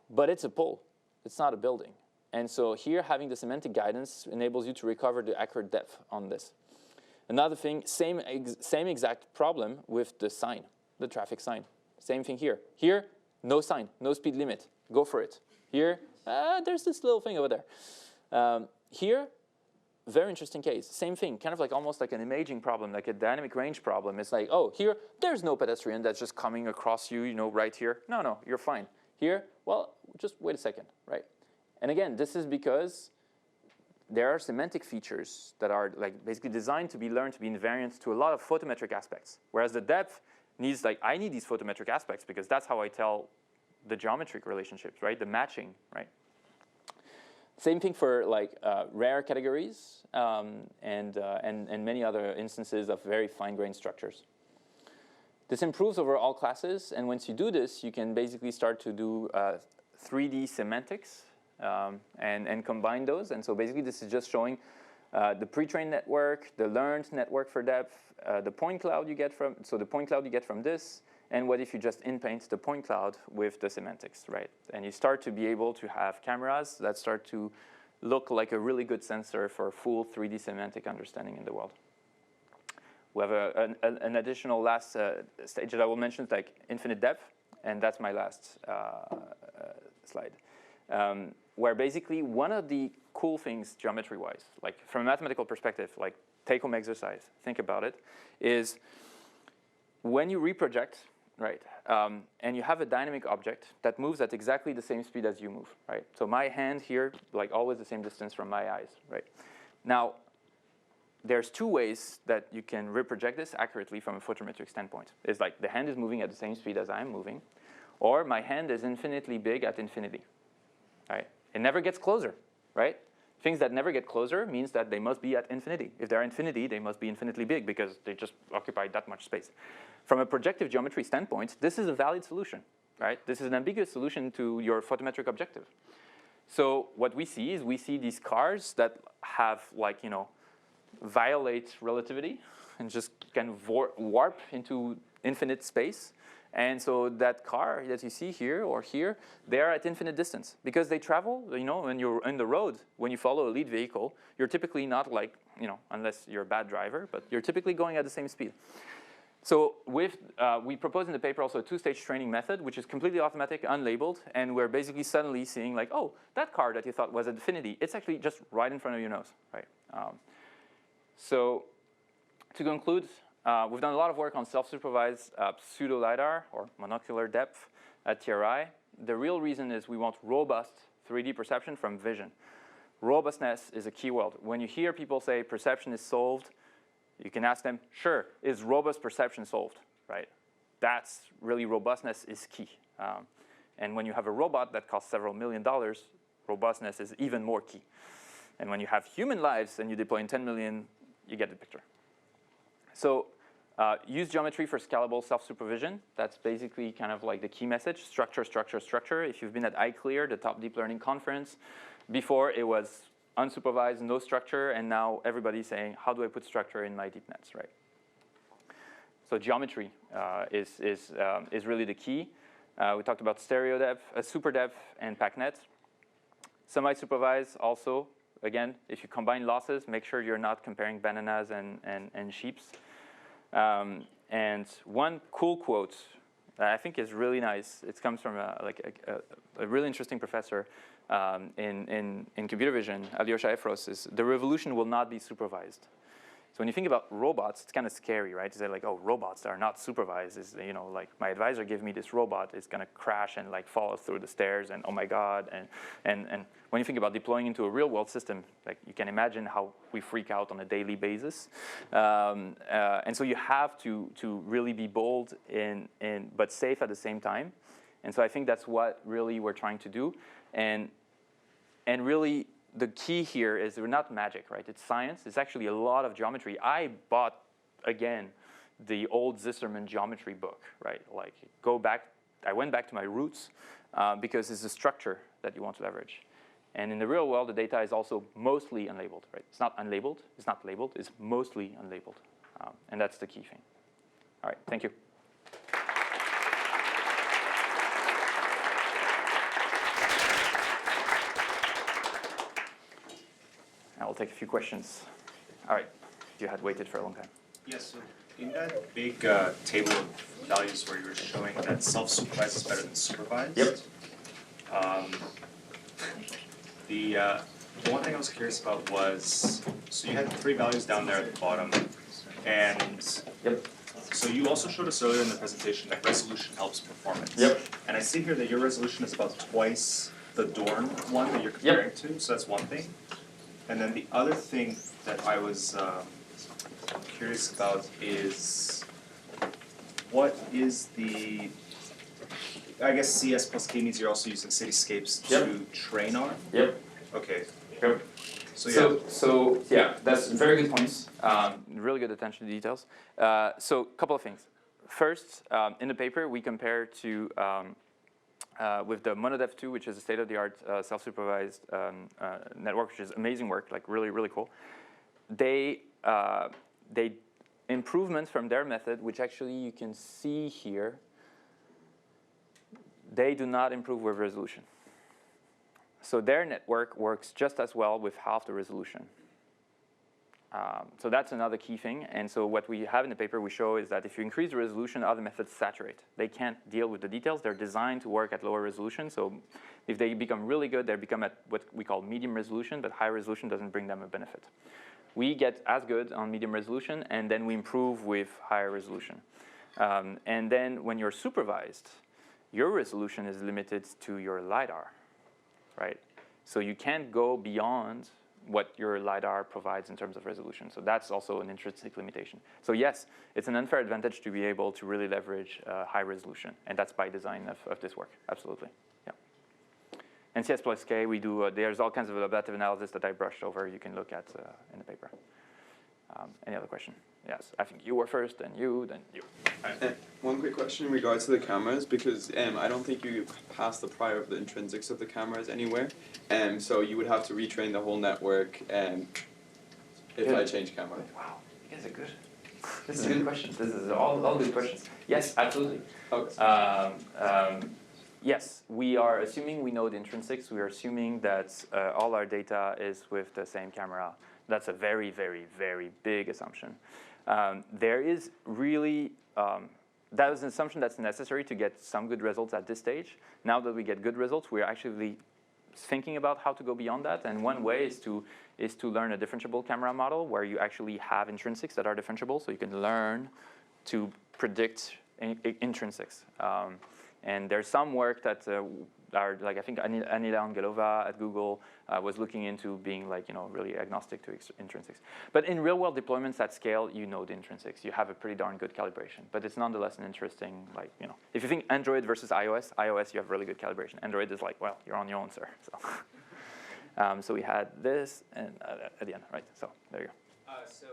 But it's a pole, it's not a building. And so here, having the semantic guidance enables you to recover the accurate depth on this. Another thing, same exact problem with the sign, the traffic sign. Same thing here. Here, no sign, no speed limit. Go for it. Here, there's this little thing over there. Here, very interesting case. Same thing, kind of like almost like an imaging problem, like a dynamic range problem. It's like, oh, here, there's no pedestrian that's just coming across you, you know, right here. No, you're fine. Here, well, just wait a second, right? And again, this is because there are semantic features that are like basically designed to be learned to be invariant to a lot of photometric aspects. Whereas the depth needs, like, I need these photometric aspects because that's how I tell the geometric relationships, right? The matching, right? Same thing for like rare categories and many other instances of very fine-grained structures. This improves over all classes, and once you do this, you can basically start to do 3D semantics and combine those. And so basically this is just showing the pre-trained network, the learned network for depth, the point cloud you get from, so the point cloud you get from this, and what if you just in-paint the point cloud with the semantics, right? And you start to be able to have cameras that start to look like a really good sensor for full 3D semantic understanding in the world. We have an additional last stage that I will mention, like infinite depth, and that's my last slide. Where basically one of the cool things geometry-wise, like from a mathematical perspective, like take-home exercise, think about it, is when you reproject, right, and you have a dynamic object that moves at exactly the same speed as you move, right? So my hand here, like always the same distance from my eyes, right? Now, there's two ways that you can reproject this accurately from a photometric standpoint. It's like the hand is moving at the same speed as I'm moving, or my hand is infinitely big at infinity, right? It never gets closer, right? Things that never get closer means that they must be at infinity. If they're infinity, they must be infinitely big because they just occupy that much space. From a projective geometry standpoint, this is a valid solution, right? This is an ambiguous solution to your photometric objective. So what we see is we see these cars that have, like, you know, violate relativity and just can warp into infinite space. And so that car that you see here or here, they're at infinite distance because they travel, you know, when you're in the road, when you follow a lead vehicle, you're typically not like, you know, unless you're a bad driver, but you're typically going at the same speed. So with, we propose in the paper also a two-stage training method, which is completely automatic, unlabeled, and we're basically suddenly seeing like, oh, that car that you thought was at infinity, it's actually just right in front of your nose, right? So to conclude, we've done a lot of work on self-supervised pseudo-Lidar or monocular depth at TRI. The real reason is we want robust 3D perception from vision. Robustness is a key word. When you hear people say perception is solved, you can ask them, sure, is robust perception solved, right? That's really, robustness is key. And when you have a robot that costs several $1 million, robustness is even more key. And when you have human lives and you deploy in 10 million, you get the picture. So use geometry for scalable self-supervision. That's basically kind of like the key message, structure, structure, structure. If you've been at iClear, the top deep learning conference, before it was unsupervised, no structure, and now everybody's saying, how do I put structure in my deep nets, right? So geometry is really the key. We talked about stereo depth, super depth, and PackNet. Semi-supervised also. Again, if you combine losses, make sure you're not comparing bananas and sheeps. And one cool quote that I think is really nice. It comes from a really interesting professor in computer vision, Alyosha Efros, is the revolution will not be supervised. So when you think about robots, it's kind of scary, right? To say like, oh, robots are not supervised. Is, you know, like my advisor gave me this robot, it's going to crash and like fall through the stairs, and oh my God. And when you think about deploying into a real world system, like you can imagine how we freak out on a daily basis. And so you have to really be bold but safe at the same time. And so I think that's what really we're trying to do. And really, the key here is we're not magic, right? It's science. It's actually a lot of geometry. I bought, again, the old Zisserman geometry book, right? Like, I went back to my roots because it's a structure that you want to leverage. And in the real world, the data is also mostly unlabeled, right? It's not unlabeled. It's not labeled. It's mostly unlabeled. And that's the key thing. All right, thank you. I'll take a few questions. All right, you had waited for a long time. Yes, so in that big table of values where you were showing that self-supervised is better than supervised. Yep. The one thing I was curious about was, so you had 3 values down there at the bottom, and yep. So you also showed us earlier in the presentation that resolution helps performance. Yep. And I see here that your resolution is about twice the Dorn one that you're comparing to, so that's one thing. And then the other thing that I was curious about is, what is the, I guess CS plus K means you're also using cityscapes to train on? Yep. Okay. Yep. So yeah. So yeah, that's very good points. Really good attention to details. So a couple of things. First, in the paper, we compare to with the MonoDev 2, which is a state-of-the-art self-supervised network, which is amazing work, like really, really cool. They improvements from their method, which actually you can see here, they do not improve with resolution. So their network works just as well with half the resolution. So that's another key thing. And so what we have in the paper we show is that if you increase the resolution, other methods saturate. They can't deal with the details. They're designed to work at lower resolution. So if they become really good, they become at what we call medium resolution, but high resolution doesn't bring them a benefit. We get as good on medium resolution, and then we improve with higher resolution. And then when you're supervised, your resolution is limited to your LiDAR, right? So you can't go beyond what your LiDAR provides in terms of resolution. So that's also an intrinsic limitation. So yes, it's an unfair advantage to be able to really leverage high resolution, and that's by design of this work, absolutely, yeah. And CS plus K, we do, there's all kinds of adaptive analysis that I brushed over you can look at in the paper. Any other question? Yes, I think you were first, then you, then you. One quick question in regards to the cameras, because I don't think you pass the prior of the intrinsics of the cameras anywhere, so you would have to retrain the whole network if I change camera. Wow, you guys are good. This is a good question. This is all good questions. Yes, absolutely. Okay. Yes, we are assuming we know the intrinsics. We are assuming that all our data is with the same camera. That's a very, very, very big assumption. There is really, that is an assumption that's necessary to get some good results at this stage. Now that we get good results, we're actually thinking about how to go beyond that. And one way is to learn a differentiable camera model where you actually have intrinsics that are differentiable, so you can learn to predict intrinsics. And there's some work that are, like I think Adrien Gaidon at Google was looking into being like, really agnostic to intrinsics. But in real world deployments at scale, you know the intrinsics. You have a pretty darn good calibration, but it's nonetheless an interesting, like, if you think Android versus iOS, you have really good calibration. Android is like, well, you're on your own, sir. So, so we had this and at the end, right? So there you go. So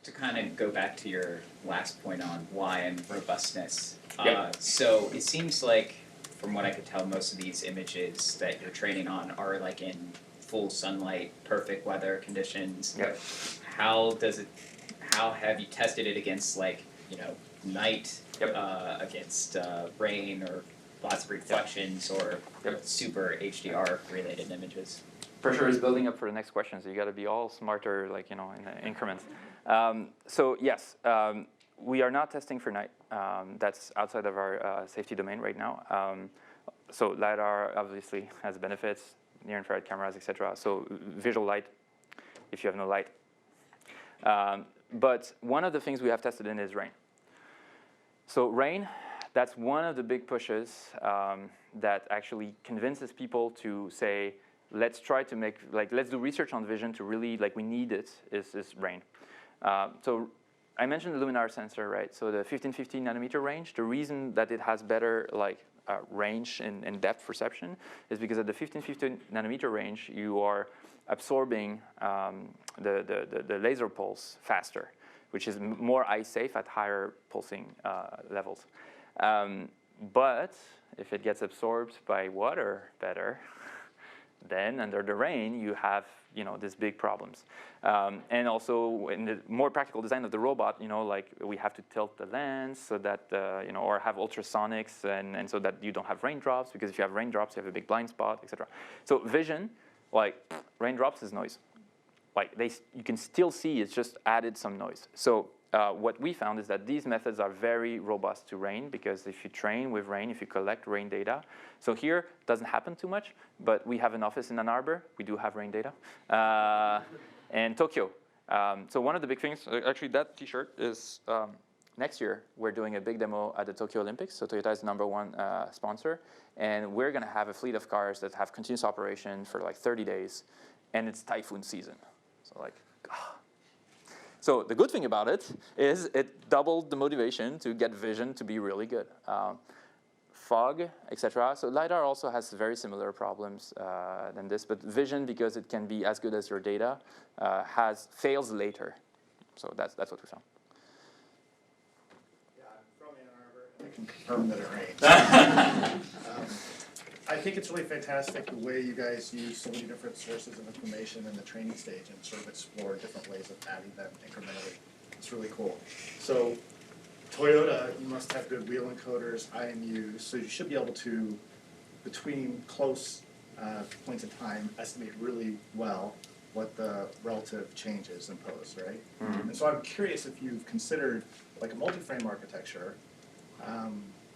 to kind of go back to your last point on why and robustness. Yep. So it seems like, from what I could tell, most of these images that you're training on are like in full sunlight, perfect weather conditions. Yep. How have you tested it against like, night, Yep. Against rain or lots of reflections or super HDR related images? Pressure is building up for the next question, so you got to be all smarter, like, in increments. So yes, we are not testing for night. That's outside of our safety domain right now. So LiDAR obviously has benefits, near-infrared cameras, etc. So visual light, if you have no light. But one of the things we have tested in is rain. So rain, that's one of the big pushes that actually convinces people to say, let's try to make, like, let's do research on vision to really, like, we need it, is rain. So I mentioned the luminar sensor, right? So the 1550 nanometer range, the reason that it has better, like, range and depth perception is because at the 1550 nanometer range, you are absorbing the laser pulse faster, which is more eye safe at higher pulsing levels. But if it gets absorbed by water better, then under the rain, you have these big problems. And also in the more practical design of the robot, like we have to tilt the lens so that, or have ultrasonics and so that you don't have raindrops, because if you have raindrops, you have a big blind spot, etc. So vision, like raindrops is noise. Like you can still see it's just added some noise. So what we found is that these methods are very robust to rain, because if you train with rain, if you collect rain data, so here it doesn't happen too much, but we have an office in Ann Arbor. We do have rain data. And Tokyo. So one of the big things, actually that T-shirt is next year, we're doing a big demo at the Tokyo Olympics. So Toyota is the #1 sponsor. And we're going to have a fleet of cars that have continuous operation for like 30 days. And it's typhoon season. So like, So the good thing about it is it doubled the motivation to get vision to be really good. fog, etc. So LiDAR also has very similar problems than this, but vision, because it can be as good as your data, fails later. So that's what we found. Yeah, I'm from Ann Arbor, and I can confirm that it rains. I think it's really fantastic the way you guys use so many different sources of information in the training stage and sort of explore different ways of adding them incrementally. It's really cool. So Toyota, you must have good wheel encoders, IMUs, so you should be able to, between close points in time, estimate really well what the relative change is imposed, right? Mm-hmm. And so I'm curious if you've considered like a multi-frame architecture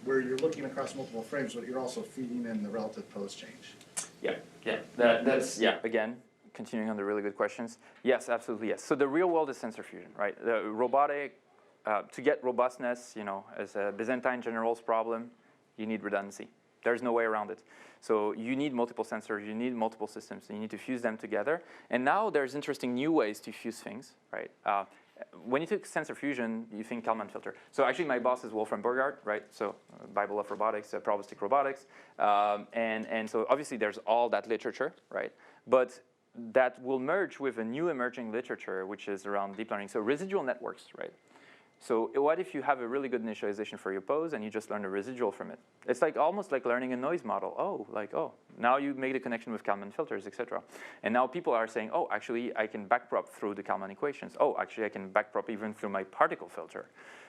where you're looking across multiple frames, but you're also feeding in the relative pose change. Yeah, that's again, continuing on the really good questions. Yes, absolutely, yes. So the real world is sensor fusion, right? The robotic, to get robustness, as a Byzantine general's problem, you need redundancy. There's no way around it. So you need multiple sensors, you need multiple systems, and you need to fuse them together. And now there's interesting new ways to fuse things, right? When you take sensor fusion, you think Kalman filter. So actually my boss is Wolfram Burgard, right? So Bible of robotics, probabilistic robotics. And so obviously there's all that literature, right? But that will merge with a new emerging literature, which is around deep learning. So residual networks, right? So what if you have a really good initialization for your pose and you just learn a residual from it? It's like almost like learning a noise model. Now you make the connection with Kalman filters, etc. And now people are saying, oh, actually I can backprop through the Kalman equations. Oh, actually I can backprop even through my particle filter.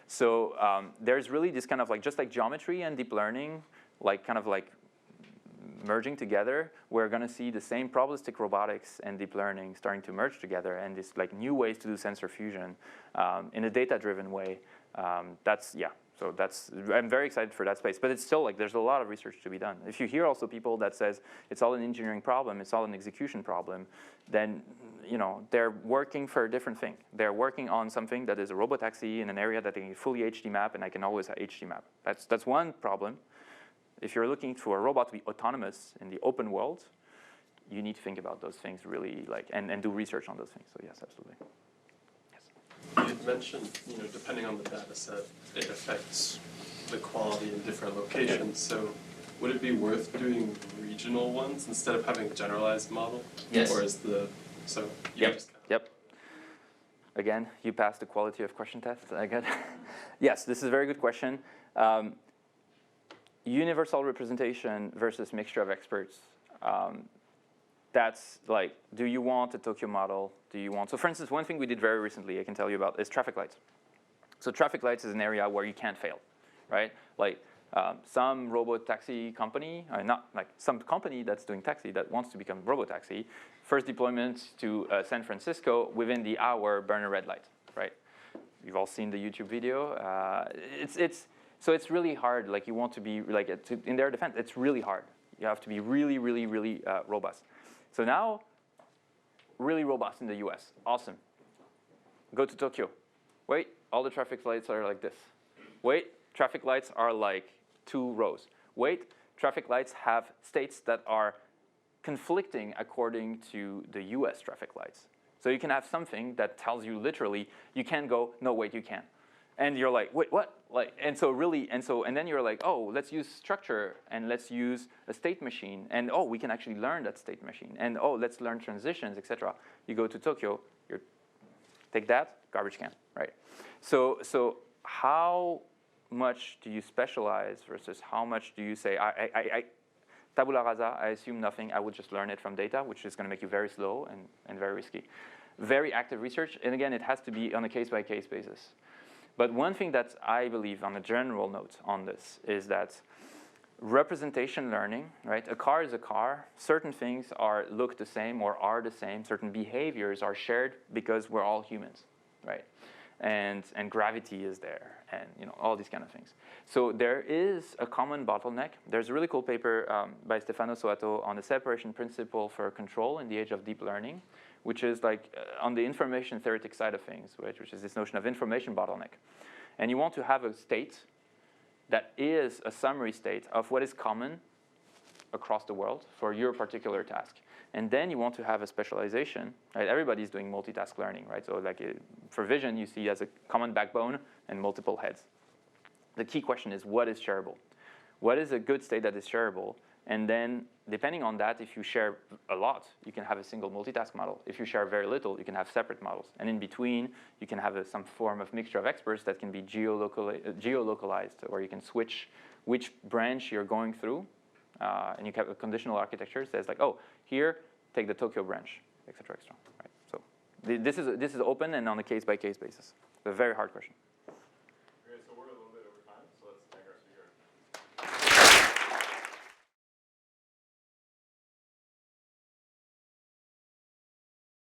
So there's really this kind of like, just like geometry and deep learning, kind of merging together, we're going to see the same probabilistic robotics and deep learning starting to merge together, and this new ways to do sensor fusion in a data-driven way. So I'm very excited for that space, but it's still there's a lot of research to be done. If you hear also people that says it's all an engineering problem, it's all an execution problem, then they're working for a different thing. They're working on something that is a robotaxi in an area that they can fully HD map, and I can always HD map. That's one problem. If you're looking for a robot to be autonomous in the open world, you need to think about those things really, and do research on those things. So yes, absolutely. Yes. You had mentioned, depending on the data set, it affects the quality in different locations. So would it be worth doing regional ones instead of having a generalized model? Yes. Or is Yep. Again, you passed the quality of question test. I got. Yes, this is a very good question. Universal representation versus mixture of experts. That's do you want a Tokyo model? Do you want, so for instance, one thing we did very recently I can tell you about is traffic lights. So traffic lights is an area where you can't fail, right? Some robo-taxi company, not some company that's doing taxi that wants to become robo-taxi, first deployment to San Francisco, within the hour, burn a red light, right? You've all seen the YouTube video. So it's really hard. You want to be in their defense. It's really hard. You have to be really, really, really robust. So now, really robust in the U.S. Awesome. Go to Tokyo. Wait, all the traffic lights are like this. Wait, traffic lights are like 2 rows. Wait, traffic lights have states that are conflicting according to the U.S. traffic lights. So you can have something that tells you literally you can go. No, wait, you can't. And you're like, wait, what? And then you're like, oh, let's use structure, and let's use a state machine, and oh, we can actually learn that state machine, and oh, let's learn transitions, etc. You go to Tokyo, take that, garbage can, right? So how much do you specialize versus how much do you say, tabula rasa, I assume nothing, I would just learn it from data, which is going to make you very slow and very risky. Very active research, and again, it has to be on a case-by-case basis. But one thing that I believe on a general note on this is that representation learning, right? A car is a car. Certain things look the same or are the same. Certain behaviors are shared because we're all humans, right? And gravity is there, and all these kind of things. So there is a common bottleneck. There's a really cool paper by Stefano Soato on the separation principle for control in the age of deep learning, which is on the information theoretic side of things, right, which is this notion of information bottleneck. And you want to have a state that is a summary state of what is common across the world for your particular task. And then you want to have a specialization, right? Everybody's doing multitask learning, right? So for vision, you see as a common backbone and multiple heads. The key question is, what is shareable? what is a good state that is shareable? And then, depending on that, if you share a lot, you can have a single multitask model. If you share very little, you can have separate models. And in between, you can have some form of mixture of experts that can be geolocalized, or you can switch which branch you're going through. And you have a conditional architecture that says, like, oh, here, take the Tokyo branch, et cetera, et cetera. Right? So this is open and on a case-by-case basis. It's a very hard question.